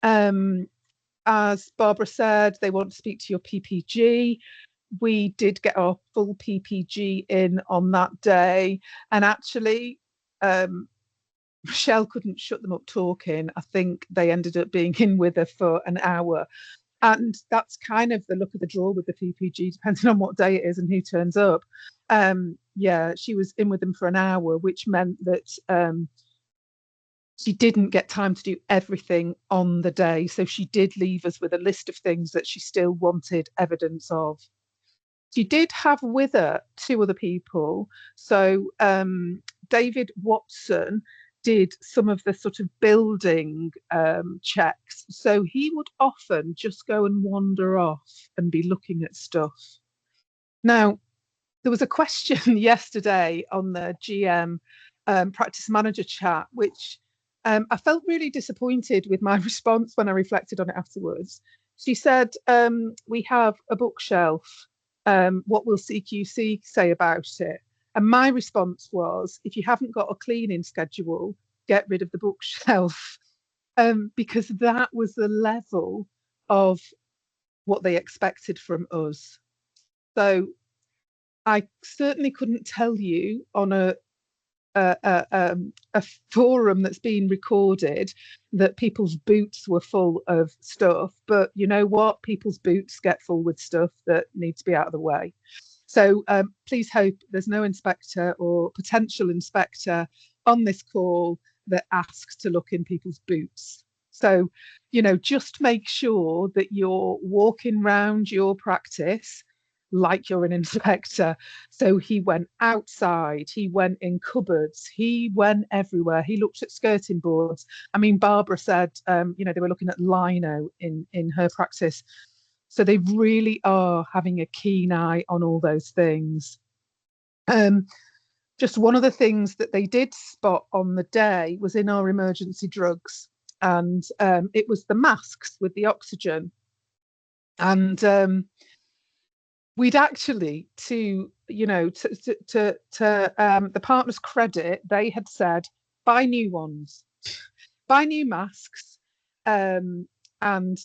C: As Barbara said, they want to speak to your PPG. We did get our full PPG in on that day, and actually Michelle couldn't shut them up talking. I think they ended up being in with her for an hour, and that's kind of the luck of the draw with the PPG, depending on what day it is and who turns up. Yeah, she was in with them for an hour, which meant that she didn't get time to do everything on the day. So she did leave us with a list of things that she still wanted evidence of. She did have with her 2 other people. So David Watson did some of the sort of building checks. So he would often just go and wander off and be looking at stuff. Now, there was a question yesterday on the GM practice manager chat, which I felt really disappointed with my response when I reflected on it afterwards. She said, we have a bookshelf. What will CQC say about it? And my response was, if you haven't got a cleaning schedule, get rid of the bookshelf, because that was the level of what they expected from us. So I certainly couldn't tell you on a forum that's been recorded that people's boots were full of stuff, but you know what? People's boots get full with stuff that needs to be out of the way. So please hope there's no inspector or potential inspector on this call that asks to look in people's boots. So, you know, just make sure that you're walking around your practice like you're an inspector. So he went outside, he went in cupboards, he went everywhere. He looked at skirting boards. I mean, Barbara said, you know, they were looking at lino in her practice. So they really are having a keen eye on all those things. Just one of the things that they did spot on the day was in our emergency drugs, and it was the masks with the oxygen. And we'd actually, to the partner's credit, they had said, buy new ones, buy new masks, and,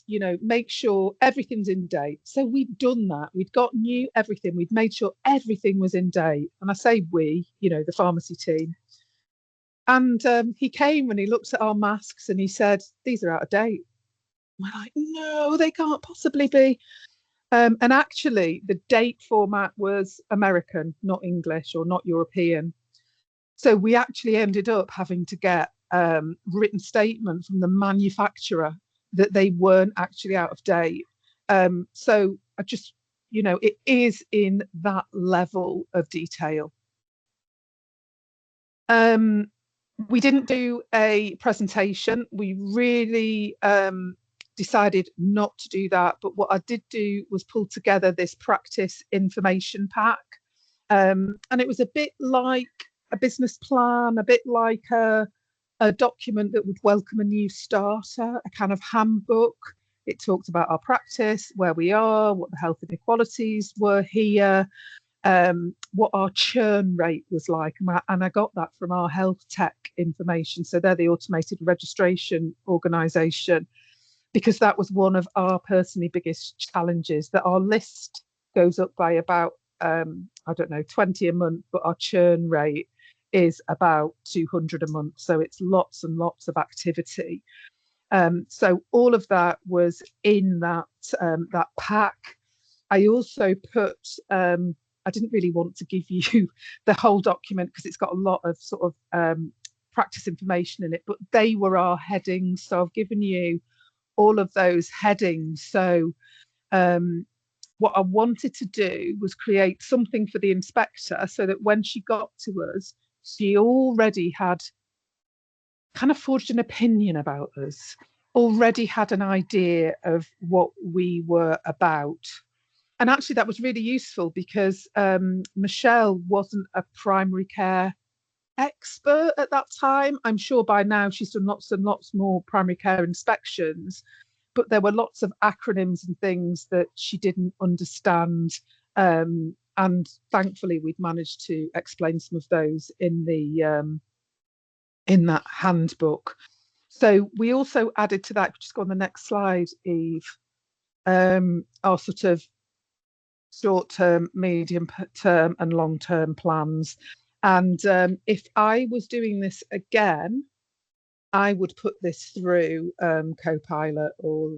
C: you know, make sure everything's in date. So we'd done that. We'd got new everything. We'd made sure everything was in date. And I say we, you know, the pharmacy team. And he came and he looked at our masks and he said, these are out of date. We're like, no, they can't possibly be. And actually, the date format was American, not English or not European. So we actually ended up having to get written statement from the manufacturer that they weren't actually out of date. So I just, you know, it is in that level of detail. We didn't do a presentation. We really decided not to do that. But what I did do was pull together this practice information pack. And it was a bit like a business plan, a bit like a document that would welcome a new starter, a kind of handbook. It talked about our practice, where we are, what the health inequalities were here, what our churn rate was like. And I got that from our health tech information. So they're the automated registration organisation, because that was one of our personally biggest challenges, that our list goes up by about, I don't know, 20 a month, but our churn rate is about 200 a month. So it's lots and lots of activity. So all of that was in that that pack. I also put, I didn't really want to give you the whole document because it's got a lot of sort of practice information in it, but they were our headings. So I've given you all of those headings. So what I wanted to do was create something for the inspector so that when she got to us, she already had kind of forged an opinion about us, already had an idea of what we were about. And actually that was really useful because Michelle wasn't a primary care expert at that time. I'm sure by now she's done lots and lots more primary care inspections, but there were lots of acronyms and things that she didn't understand. And thankfully we'd managed to explain some of those in that handbook. So we also added to that, just go on the next slide, Eve, our sort of short-term, medium-term and long-term plans. And if I was doing this again, I would put this through Copilot or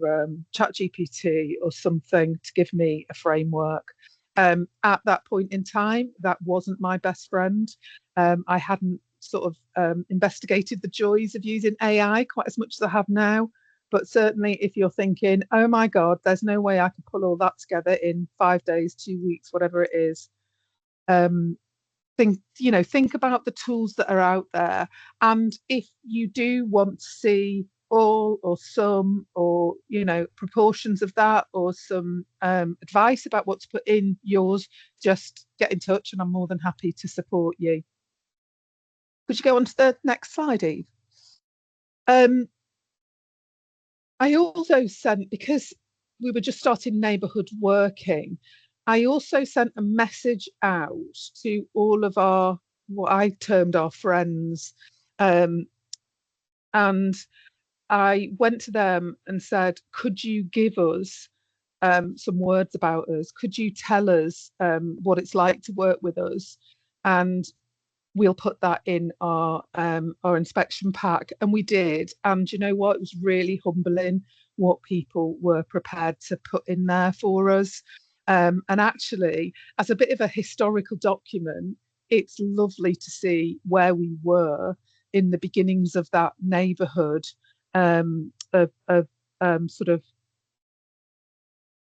C: ChatGPT or something to give me a framework. At that point in time, that wasn't my best friend. I hadn't sort of investigated the joys of using AI quite as much as I have now. But certainly if you're thinking, oh my God, there's no way I can pull all that together in 5 days, 2 weeks, whatever it is, think about the tools that are out there. And if you do want to see all or some or proportions of that or some advice about what to put in yours, just get in touch and I'm more than happy to support you. Could you go on to the next slide, Eve? I also sent, because we were just starting neighbourhood working, I also sent a message out to all of our, what I termed our friends, and I went to them and said, could you give us some words about us? Could you tell us what it's like to work with us? And we'll put that in our inspection pack. And we did. And you know what? It was really humbling what people were prepared to put in there for us. And actually, as a bit of a historical document, it's lovely to see where we were in the beginnings of that neighbourhood, sort of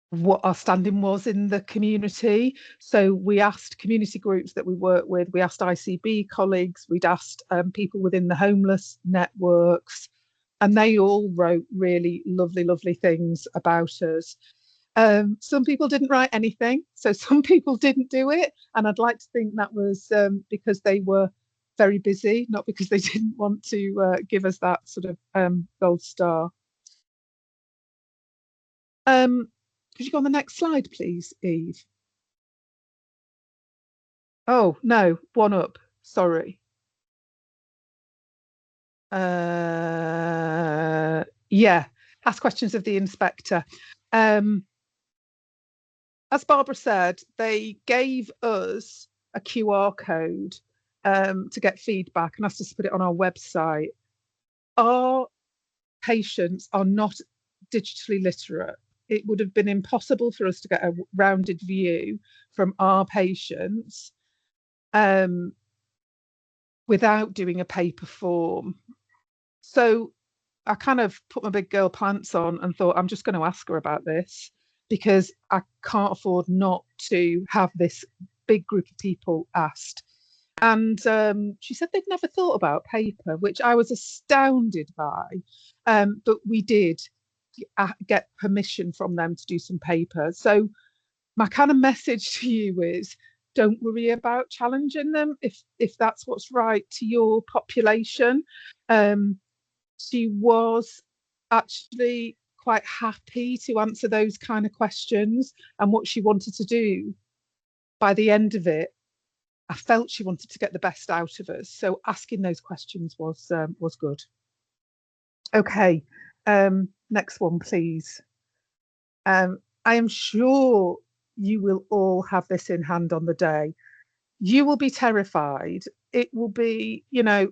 C: what our standing was in the community. So we asked community groups that we work with, we asked ICB colleagues, we'd asked people within the homeless networks, and they all wrote really lovely things about us. Some people didn't write anything, so some people didn't do it, and I'd like to think that was because they were very busy, not because they didn't want to give us that sort of gold star. Could you go on the next slide, please, Eve? Oh, no, one up. Sorry. Yeah, ask questions of the inspector. As Barbara said, they gave us a QR code to get feedback and asked us to put it on our website. Our patients are not digitally literate. It would have been impossible for us to get a rounded view from our patients without doing a paper form. So I kind of put my big girl pants on and thought, I'm just going to ask her about this because I can't afford not to have this big group of people asked. And she said they'd never thought about paper, which I was astounded by. But we did get permission from them to do some paper. So my kind of message to you is, don't worry about challenging them if that's what's right to your population. She was actually quite happy to answer those kind of questions, and what she wanted to do by the end of it, I felt she wanted to get the best out of us. So asking those questions was good. Okay, next one, please. I am sure you will all have this in hand on the day. You will be terrified. It will be,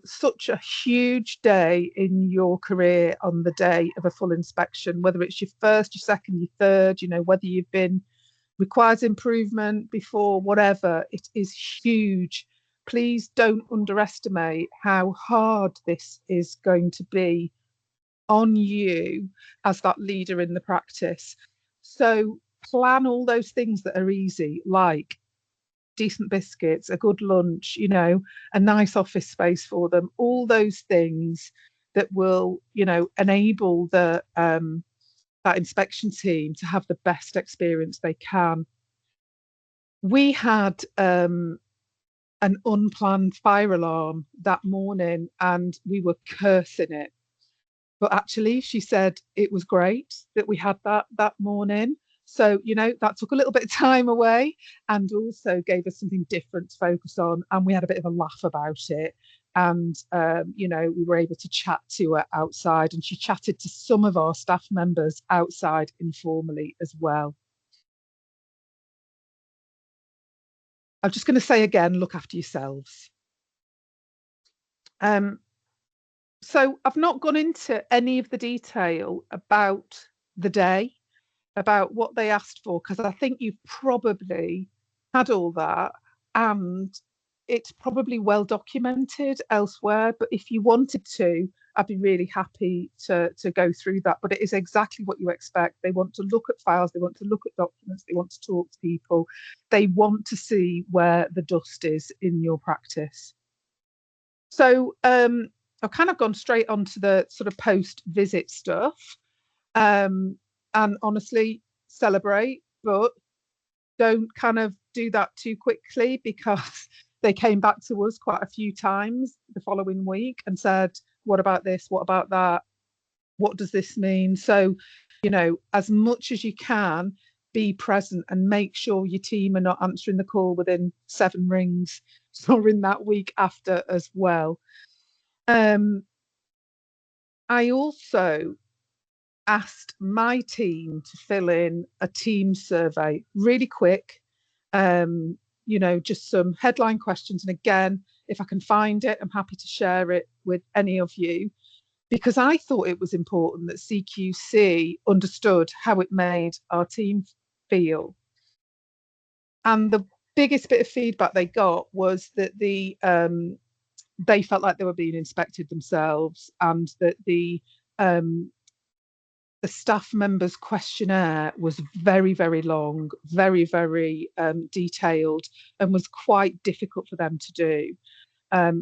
C: such a huge day in your career on the day of a full inspection, whether it's your first, your second, your third, whether you've been requires improvement before, whatever. It is huge. Please don't underestimate how hard this is going to be on you as that leader in the practice. So plan all those things that are easy, like decent biscuits, a good lunch, you know, a nice office space for them, all those things that will, you know, enable the that inspection team to have the best experience they can. We had an unplanned fire alarm that morning and we were cursing it. But actually, she said it was great that we had that morning. So, you know, that took a little bit of time away and also gave us something different to focus on. And we had a bit of a laugh about it. And, you know, we were able to chat to her outside, and she chatted to some of our staff members outside informally as well. I'm just going to say again, look after yourselves. So I've not gone into any of the detail about the day, about what they asked for, because I think you've probably had all that and it's probably well documented elsewhere. But if you wanted to, I'd be really happy to go through that. But it is exactly what you expect. They want to look at files, they want to look at documents, they want to talk to people, they want to see where the dust is in your practice. So I've kind of gone straight onto the sort of post-visit stuff. And honestly, celebrate, but don't kind of do that too quickly, because they came back to us quite a few times the following week and said, what about this? What about that? What does this mean? So, you know, as much as you can, be present and make sure your team are not answering the call within 7 rings during that week after as well. I also asked my team to fill in a team survey, really quick, you know, just some headline questions. And again, if I can find it, I'm happy to share it with any of you, because I thought it was important that CQC understood how it made our team feel. And the biggest bit of feedback they got was that they felt like they were being inspected themselves, and that the staff members' questionnaire was very, very long, very, very detailed, and was quite difficult for them to do.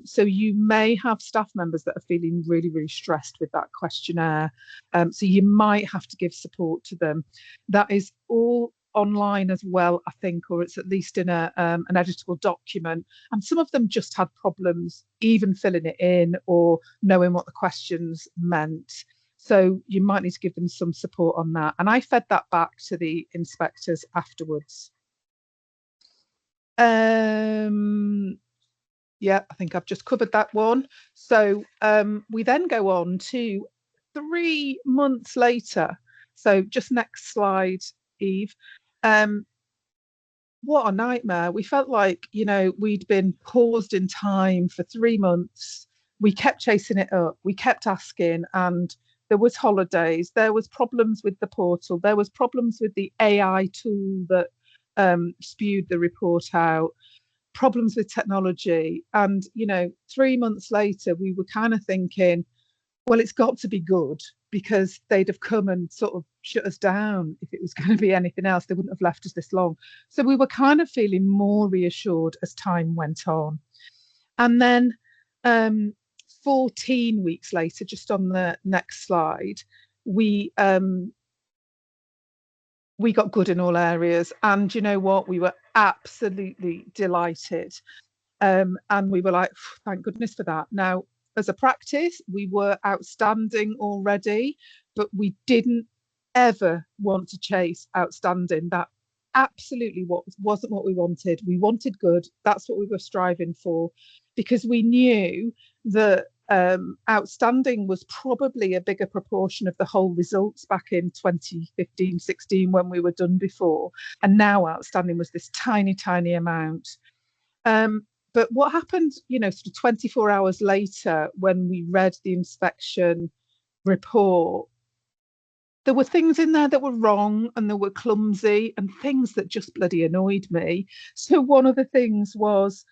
C: So you may have staff members that are feeling really, really stressed with that questionnaire. So you might have to give support to them. That is all online as well, I think, or it's at least in an editable document. And some of them just had problems even filling it in or knowing what the questions meant. So you might need to give them some support on that. And I fed that back to the inspectors afterwards. Yeah, I think I've just covered that one. So we then go on to 3 months later. So just next slide, Eve. What a nightmare. We felt like, you know, we'd been paused in time for 3 months. We kept chasing it up. We kept asking, and there was holidays. There was problems with the portal. There was problems with the AI tool that spewed the report out. Problems with technology. And, you know, 3 months later, we were kind of thinking, well, it's got to be good, because they'd have come and sort of shut us down. If it was going to be anything else, they wouldn't have left us this long. So we were kind of feeling more reassured as time went on. And then 14 weeks later, just on the next slide, we got good in all areas. And you know what? We were absolutely delighted. And we were like, thank goodness for that. Now, as a practice, we were outstanding already, but we didn't ever want to chase outstanding. That absolutely wasn't what we wanted. We wanted good. That's what we were striving for, because we knew that outstanding was probably a bigger proportion of the whole results back in 2015-16 when we were done before, and now outstanding was this tiny amount. But what happened, you know, sort of 24 hours later, when we read the inspection report, there were things in there that were wrong, and there were clumsy, and things that just bloody annoyed me. So one of the things was,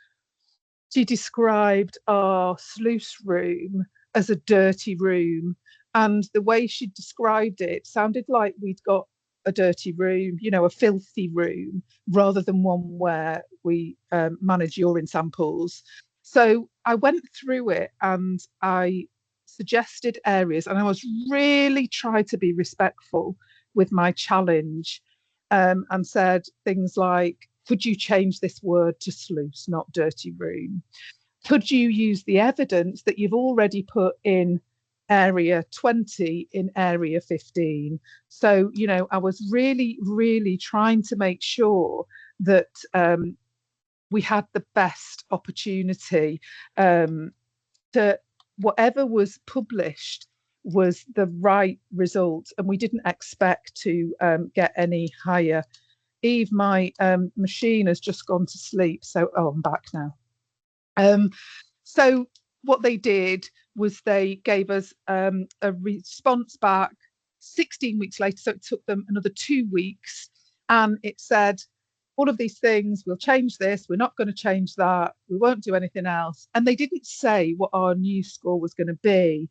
C: she described our sluice room as a dirty room, And the way she described it sounded like we'd got a dirty room, you know, a filthy room, rather than one where we manage urine samples. So I went through it and I suggested areas, and I was really trying to be respectful with my challenge, and said things like, could you change this word to sluice, not dirty room? Could you use the evidence that you've already put in area 20 in area 15? So, you know, I was really, really trying to make sure that we had the best opportunity, to whatever was published was the right result, and we didn't expect to get any higher. Eve, my machine has just gone to sleep, so I'm back now. So what they did was they gave us a response back 16 weeks later, so it took them another 2 weeks, and it said, all of these things, we'll change this, we're not going to change that, we won't do anything else. And they didn't say what our new score was going to be.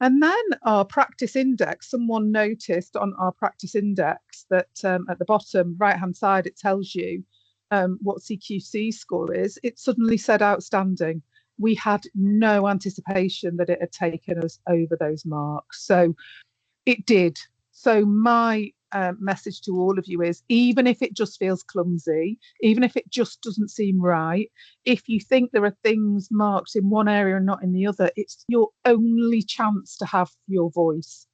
C: And then our practice index, someone noticed on our practice index that at the bottom right hand side it tells you what CQC score is. It suddenly said outstanding. We had no anticipation that it had taken us over those marks. So it did. So my message to all of you is, even if it just feels clumsy, even if it just doesn't seem right, if you think there are things marked in one area and not in the other, it's your only chance to have your voice.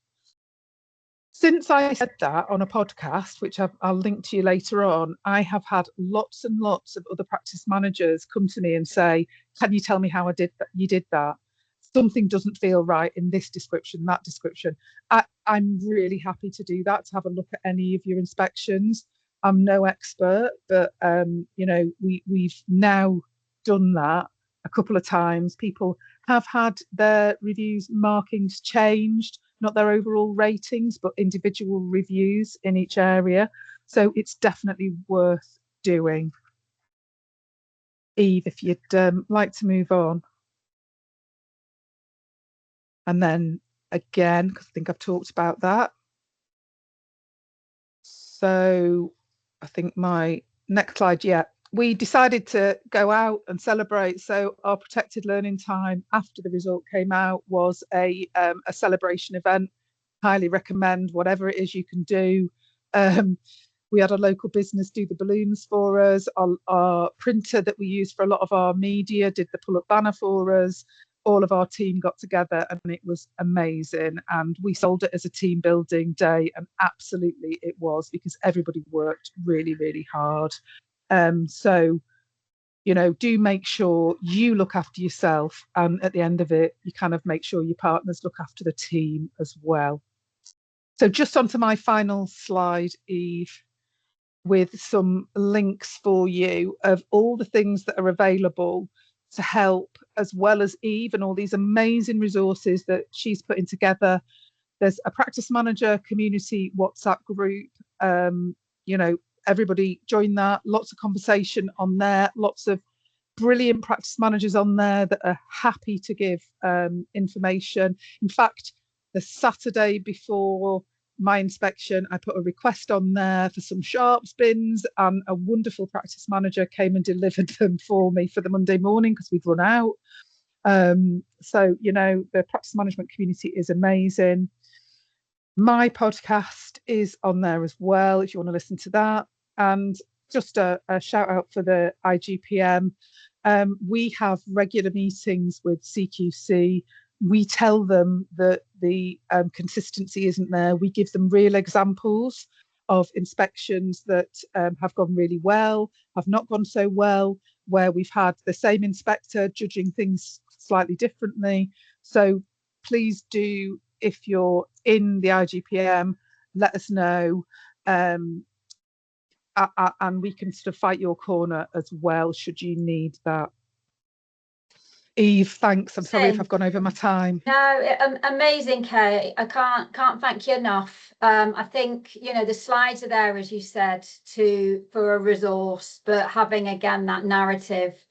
C: Since I said that on a podcast, which I'll link to you later on, I have had lots and lots of other practice managers come to me and say, can you tell me how I did that? You did that. Something doesn't feel right in this description, that description. I'm really happy to do that, to have a look at any of your inspections. I'm no expert, but you know, we've now done that a couple of times. People have had their reviews markings changed, not their overall ratings, but individual reviews in each area. So it's definitely worth doing. Eve, if you'd like to move on. And then again, because I think I've talked about that. So I think my next slide, yeah. We decided to go out and celebrate. So our protected learning time after the result came out was a celebration event. Highly recommend whatever it is you can do. We had a local business do the balloons for us. Our printer that we use for a lot of our media did the pull-up banner for us. All of our team got together and it was amazing. And we sold it as a team building day, and absolutely it was, because everybody worked really, really hard. So, you know, do make sure you look after yourself, and at the end of it, you kind of make sure your partners look after the team as well. So just onto my final slide, Eve, with some links for you of all the things that are available to help, as well as Eve and all these amazing resources that she's putting together. There's a practice manager community WhatsApp group. You know, everybody join that. Lots of conversation on there. Lots of brilliant practice managers on there that are happy to give information. In fact, the Saturday before my inspection, I put a request on there for some sharps bins, and a wonderful practice manager came and delivered them for me for the Monday morning because we'd run out. So, you know, the practice management community is amazing. My podcast is on there as well if you want to listen to that. And just a shout out for the IGPM. We have regular meetings with CQC. We tell them that the consistency isn't there. We give them real examples of inspections that have gone really well, have not gone so well, where we've had the same inspector judging things slightly differently. So please do, if you're in the IGPM, let us know, and we can sort of fight your corner as well should you need that. Eve, thanks. I'm sorry if I've gone over my time.
A: No, amazing, Kay. I can't thank you enough. I think, you know, the slides are there, as you said, for a resource, but having again that narrative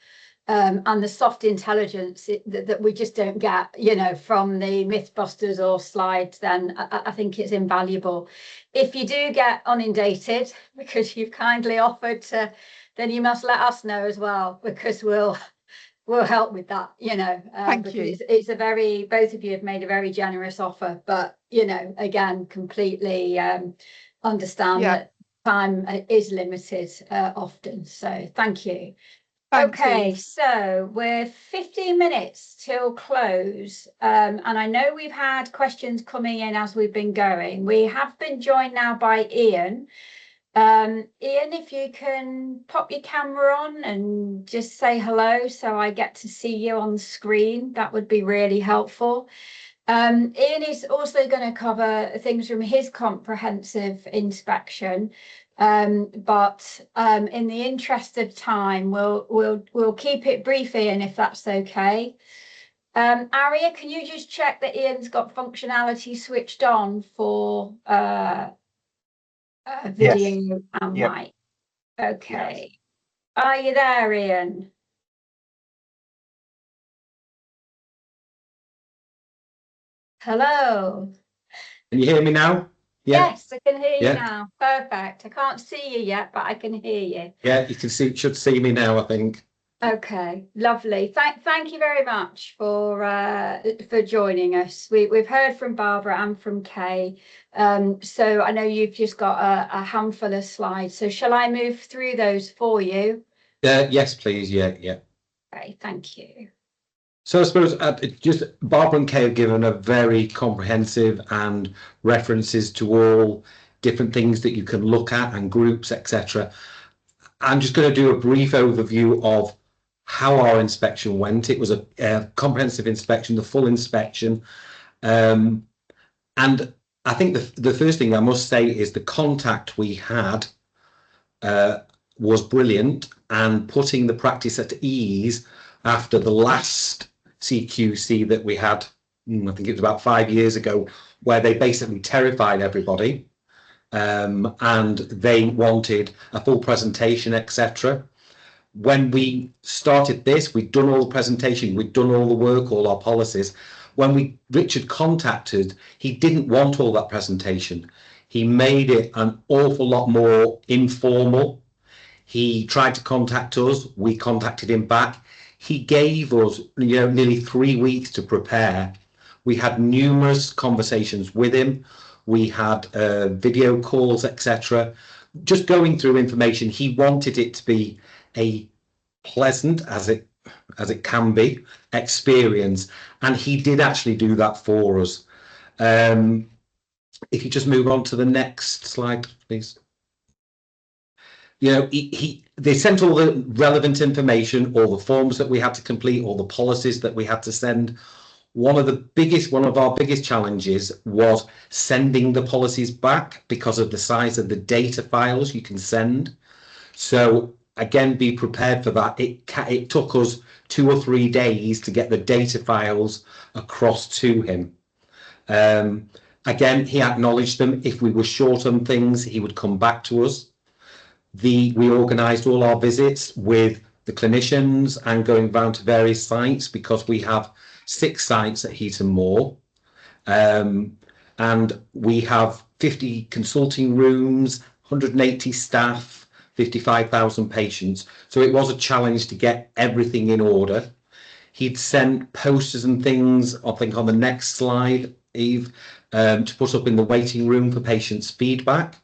A: and the soft intelligence that we just don't get, you know, from the Mythbusters or slides, then I think it's invaluable. If you do get inundated because you've kindly offered to, then you must let us know as well, because we'll help with that, you know.
C: Thank you.
A: It's a very, both of you have made a very generous offer, but, you know, again, completely understand that time is limited often. So thank you. Okay, so we're 15 minutes till close, and I know we've had questions coming in as we've been going. We have been joined now by Ian. Ian, if you can pop your camera on and just say hello so I get to see you on the screen, that would be really helpful. Ian is also going to cover things from his comprehensive inspection. But in the interest of time, we'll keep it brief, Ian, if that's okay. Aria, can you just check that Ian's got functionality switched on for video and mic? Okay. Yes. Are you there, Ian? Hello.
D: Can you hear me now?
A: Yeah. Yes, I can hear you now. Perfect. I can't see you yet, but I can hear you.
D: Yeah, you can see, should see me now, I think.
A: Okay, lovely. Thank you very much for joining us. We've heard from Barbara and from Kay. So I know you've just got a handful of slides. So shall I move through those for you?
D: Yes, please. Yeah.
A: Okay, thank you.
D: So I suppose just Barbara and Kay have given a very comprehensive and references to all different things that you can look at and groups, etc. I'm just going to do a brief overview of how our inspection went. It was a comprehensive inspection, the full inspection. And I think the first thing I must say is the contact we had was brilliant, and putting the practice at ease after the last CQC that we had, I think it was about 5 years ago, where they basically terrified everybody, and they wanted a full presentation, etc. When we started this, we'd done all the presentation, we'd done all the work, all our policies. When Richard contacted, he didn't want all that presentation. He made it an awful lot more informal. He tried to contact us, we contacted him back. He gave us, nearly 3 weeks to prepare. We had numerous conversations with him. We had video calls, etc. Just going through information. He wanted it to be a pleasant, as it can be, experience, and he did actually do that for us. If you just move on to the next slide, please. They sent all the relevant information, all the forms that we had to complete, all the policies that we had to send. One of our biggest challenges was sending the policies back because of the size of the data files you can send. So again, be prepared for that. It took us 2 or 3 days to get the data files across to him. Again, he acknowledged them. If we were short on things, he would come back to us. We organised all our visits with the clinicians and going round to various sites, because we have 6 sites at Heaton Moor, and we have 50 consulting rooms, 180 staff, 55,000 patients. So it was a challenge to get everything in order. He'd sent posters and things, I think on the next slide, Eve, to put up in the waiting room for patients' feedback.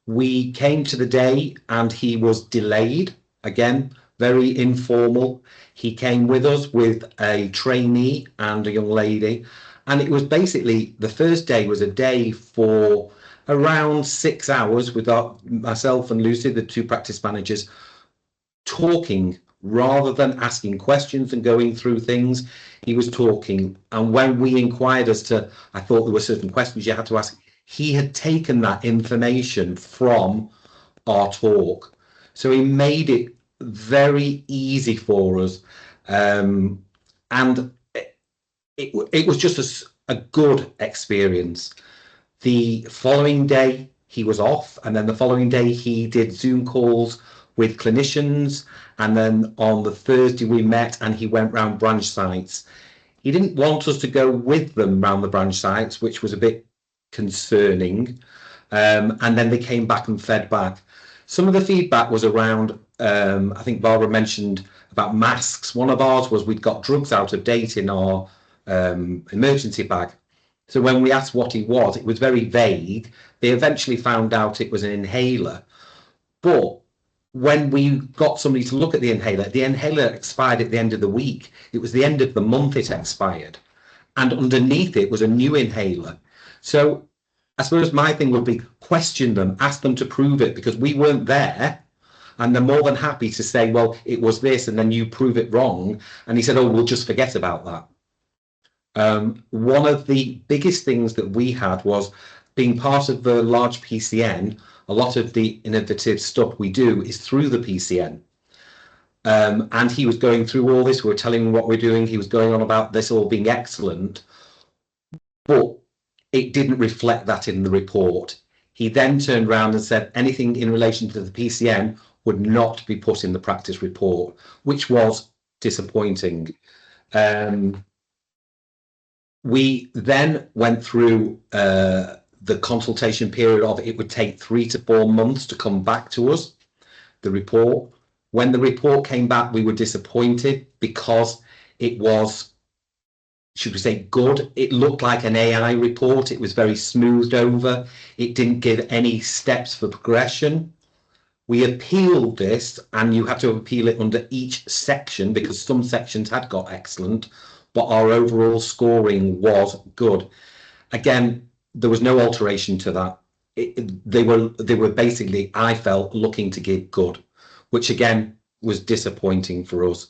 D: We came to the day and he was delayed, again, very informal. He came with us with a trainee and a young lady, and it was basically, the first day was a day for around 6 hours with myself and Lucy, the 2 practice managers, talking rather than asking questions and going through things. He was talking, and when we inquired as to, I thought there were certain questions you had to ask, he had taken that information from our talk. So he made it very easy for us, and it was just a good experience. The following day he was off, and then the following day he did Zoom calls with clinicians, and then on the Thursday we met and he went round branch sites. He didn't want us to go with them round the branch sites, which was a bit concerning, and then they came back and fed back. Some of the feedback was around, I think Barbara mentioned about masks. One of ours was we'd got drugs out of date in our emergency bag. So when we asked what it was very vague. They eventually found out it was an inhaler. But when we got somebody to look at the inhaler expired at the end of the week. It was the end of the month it expired. And underneath it was a new inhaler. So I suppose my thing would be question them, ask them to prove it, because we weren't there. And they're more than happy to say, well, it was this, and then you prove it wrong. And he said, oh, we'll just forget about that. One of the biggest things that we had was being part of the large PCN. A lot of the innovative stuff we do is through the PCN. And he was going through all this. We were telling him what we're doing. He was going on about this all being excellent. But it didn't reflect that in the report. He then turned around and said anything in relation to the PCN would not be put in the practice report, which was disappointing. We then went through the consultation period of it would take 3 to 4 months to come back to us, the report. When the report came back, we were disappointed because it was, should we say, good. It looked like an AI report. It was very smoothed over. It didn't give any steps for progression. We appealed this, and you had to appeal it under each section because some sections had got excellent, but our overall scoring was good. Again, there was no alteration to that. They were basically, I felt, looking to give good, which again was disappointing for us.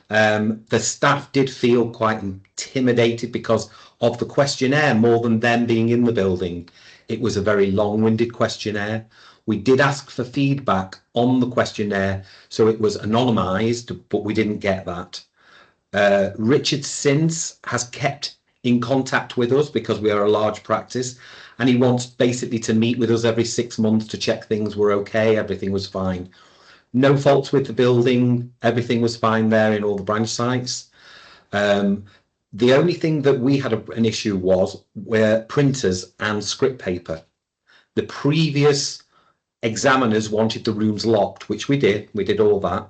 D: The staff did feel quite intimidated because of the questionnaire more than them being in the building. It was a very long-winded questionnaire. We did ask for feedback on the questionnaire, so it was anonymised, but we didn't get that. Richard since has kept in contact with us because we are a large practice, and he wants basically to meet with us every 6 months to check things were okay, everything was fine. No faults with the building, everything was fine there in all the branch sites. The only thing that we had an issue were printers and script paper. The previous examiners wanted the rooms locked, which we did all that.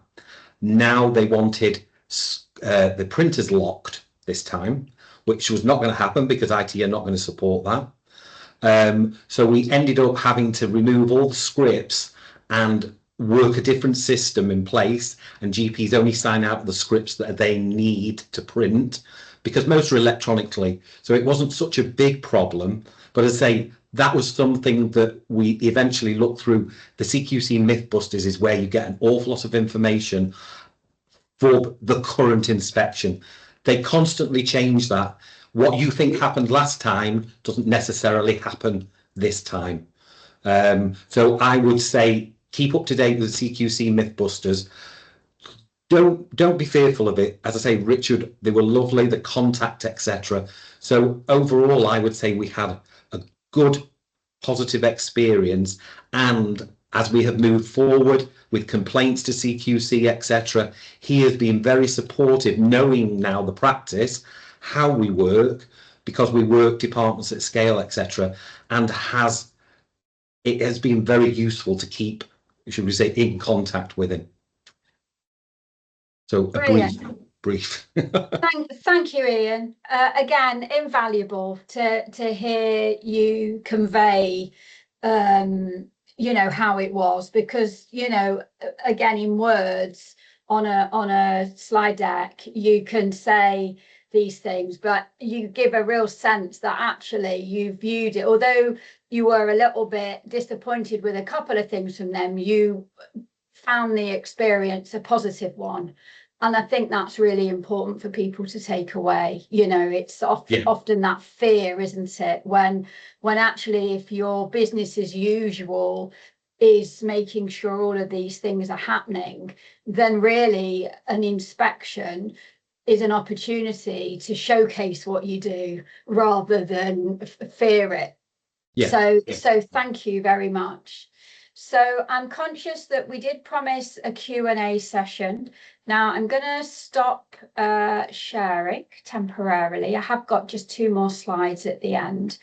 D: Now they wanted the printers locked this time, which was not going to happen because IT are not going to support that. So we ended up having to remove all the scripts and work a different system in place, and GPs only sign out the scripts that they need to print because most are electronically. So it wasn't such a big problem, but as I say, that was something that we eventually looked through. The CQC Mythbusters is where you get an awful lot of information for the current inspection. They constantly change that. What you think happened last time doesn't necessarily happen this time. So I would say keep up to date with the CQC Mythbusters. Don't be fearful of it. As I say, Richard, they were lovely, the contact, etc. So overall, I would say we had a good, positive experience. And as we have moved forward with complaints to CQC, etc., he has been very supportive, knowing now the practice, how we work, because we work departments at scale, etc., and it has been very useful to keep, should we say, in contact with him. So a brief.
A: Thank you, Ian. Again, invaluable to hear you convey, how it was, because, again, in words on a slide deck, you can say these things, but you give a real sense that actually you viewed it, although you were a little bit disappointed with a couple of things from them, you found the experience a positive one. And I think that's really important for people to take away. It's often that fear, isn't it? When actually, if your business as usual is making sure all of these things are happening, then really an inspection is an opportunity to showcase what you do rather than fear it. Yeah. So thank you very much. So I'm conscious that we did promise a Q&A session. Now I'm going to stop sharing temporarily. I have got just 2 more slides at the end.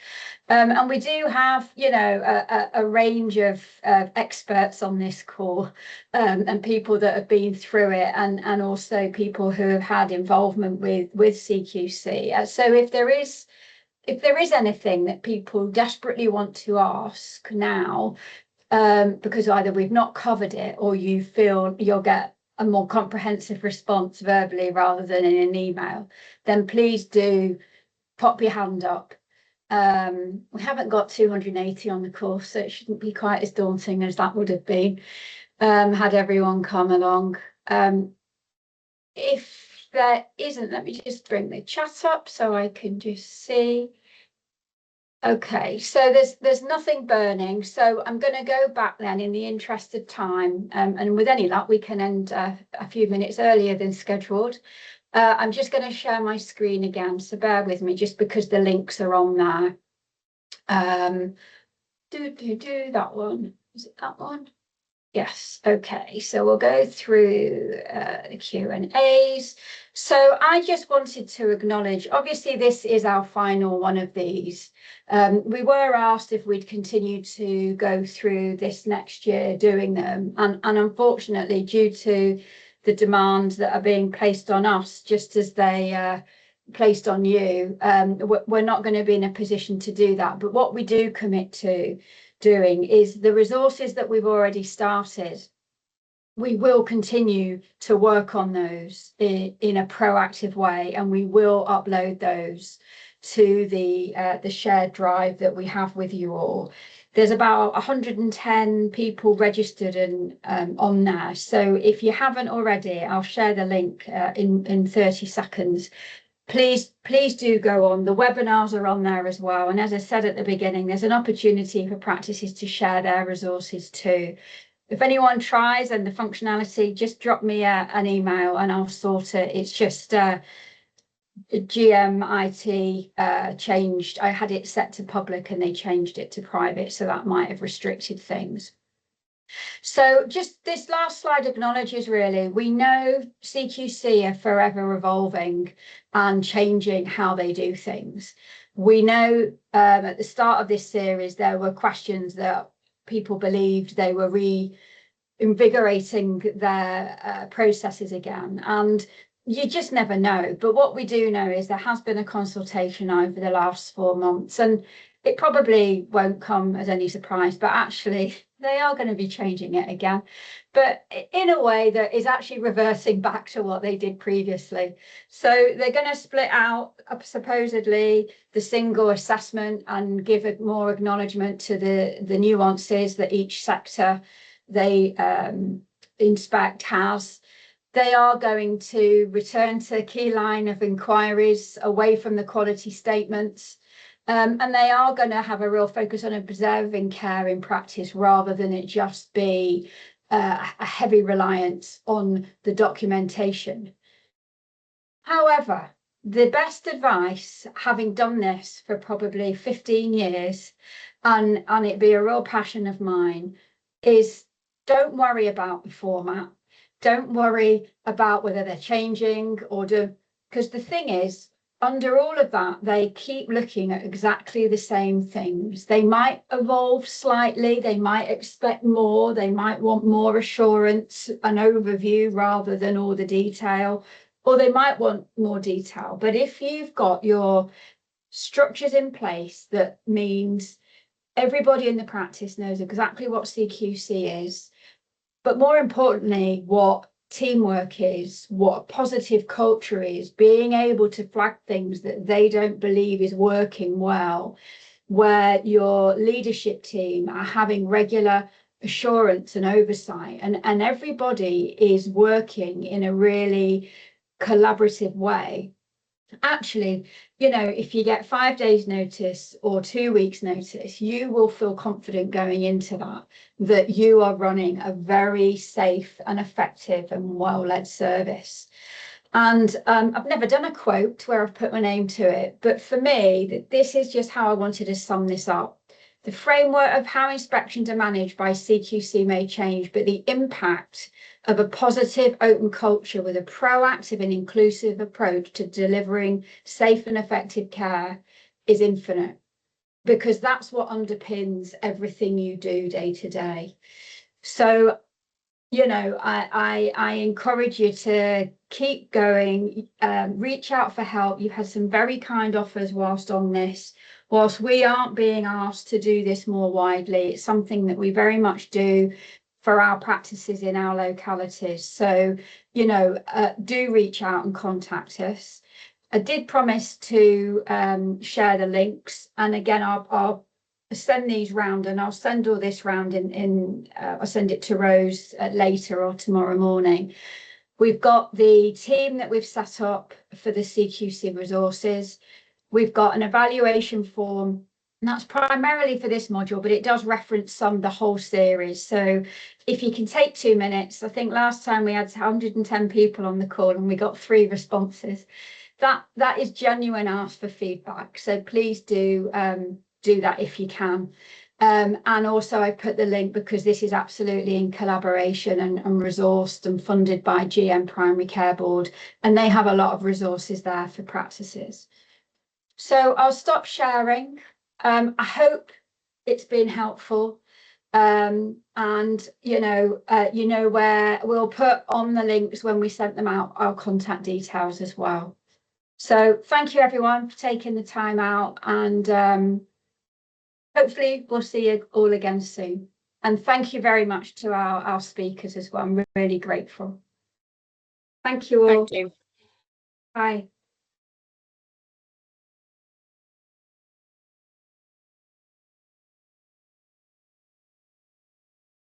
A: And we do have, you know, a range of experts on this call, and people that have been through it, and also people who have had involvement with CQC. So if there is anything that people desperately want to ask now, because either we've not covered it or you feel you'll get a more comprehensive response verbally rather than in an email, then please do pop your hand up. We haven't got 280 on the course, so it shouldn't be quite as daunting as that would have been had everyone come along. If there isn't, let me just bring the chat up so I can just see. Okay, so there's nothing burning, so I'm going to go back then in the interest of time, and with any luck we can end a few minutes earlier than scheduled. I'm just going to share my screen again, so bear with me just because the links are on there. That one, is it that one? Yes, okay, so we'll go through the Q&As. So I just wanted to acknowledge, obviously this is our final one of these. We were asked if we'd continue to go through this next year doing them, and unfortunately due to the demands that are being placed on us, just as they placed on you, we're not going to be in a position to do that. But what we do commit to doing is the resources that we've already started, we will continue to work on those in a proactive way, and we will upload those to the shared drive that we have with you all. There's about 110 people registered and on there, so if you haven't already, I'll share the link in 30 seconds. Please do go on. The webinars are on there as well. And as I said at the beginning, there's an opportunity for practices to share their resources too. If anyone tries and the functionality, just drop me an email and I'll sort it. It's just GMIT changed. I had it set to public and they changed it to private, so that might have restricted things. So just this last slide acknowledges, really, we know CQC are forever evolving and changing how they do things. We know at the start of this series, there were questions that people believed they were reinvigorating their processes again. And you just never know. But what we do know is there has been a consultation over the last 4 months, and it probably won't come as any surprise, but actually they are going to be changing it again, but in a way that is actually reversing back to what they did previously. So they're going to split out supposedly the single assessment and give it more acknowledgement to the nuances that each sector they inspect has. They are going to return to a key line of inquiries away from the quality statements. And they are going to have a real focus on observing care in practice rather than it just be a heavy reliance on the documentation. However, the best advice, having done this for probably 15 years, and it be a real passion of mine, is don't worry about the format. Don't worry about whether they're changing or because the thing is, under all of that, they keep looking at exactly the same things. They might evolve slightly, they might expect more, they might want more assurance, an overview rather than all the detail, or they might want more detail. But if you've got your structures in place, that means everybody in the practice knows exactly what CQC is, but more importantly, what teamwork is, what positive culture is, being able to flag things that they don't believe is working well, where your leadership team are having regular assurance and oversight, and everybody is working in a really collaborative way. Actually, you know, if you get 5 days notice or 2 weeks notice, you will feel confident going into that you are running a very safe and effective and well-led service. And I've never done a quote where I've put my name to it, but for me, this is just how I wanted to sum this up. The framework of how inspections are managed by CQC may change, but the impact of a positive open culture with a proactive and inclusive approach to delivering safe and effective care is infinite, because that's what underpins everything you do day to day. So, you know, I encourage you to keep going, reach out for help. You've had some very kind offers whilst on this. Whilst we aren't being asked to do this more widely, it's something that we very much do for our practices in our localities. So, you know, do reach out and contact us. I did promise to share the links, and again, I'll send these round, and I'll send all this round I'll send it to Rose later or tomorrow morning. We've got the team that we've set up for the CQC resources. We've got an evaluation form, and that's primarily for this module, but it does reference the whole series. So if you can take 2 minutes, I think last time we had 110 people on the call and we got 3 responses. That is genuine ask for feedback. So please do that if you can. And also I put the link because this is absolutely in collaboration and resourced and funded by GM Primary Care Board, and they have a lot of resources there for practices. So I'll stop sharing. I hope it's been helpful. And you know where we'll put on the links when we sent them out, our contact details as well. So thank you everyone for taking the time out, and hopefully we'll see you all again soon. And thank you very much to our speakers as well. I'm really grateful. Thank you all.
B: Thank you.
A: Bye.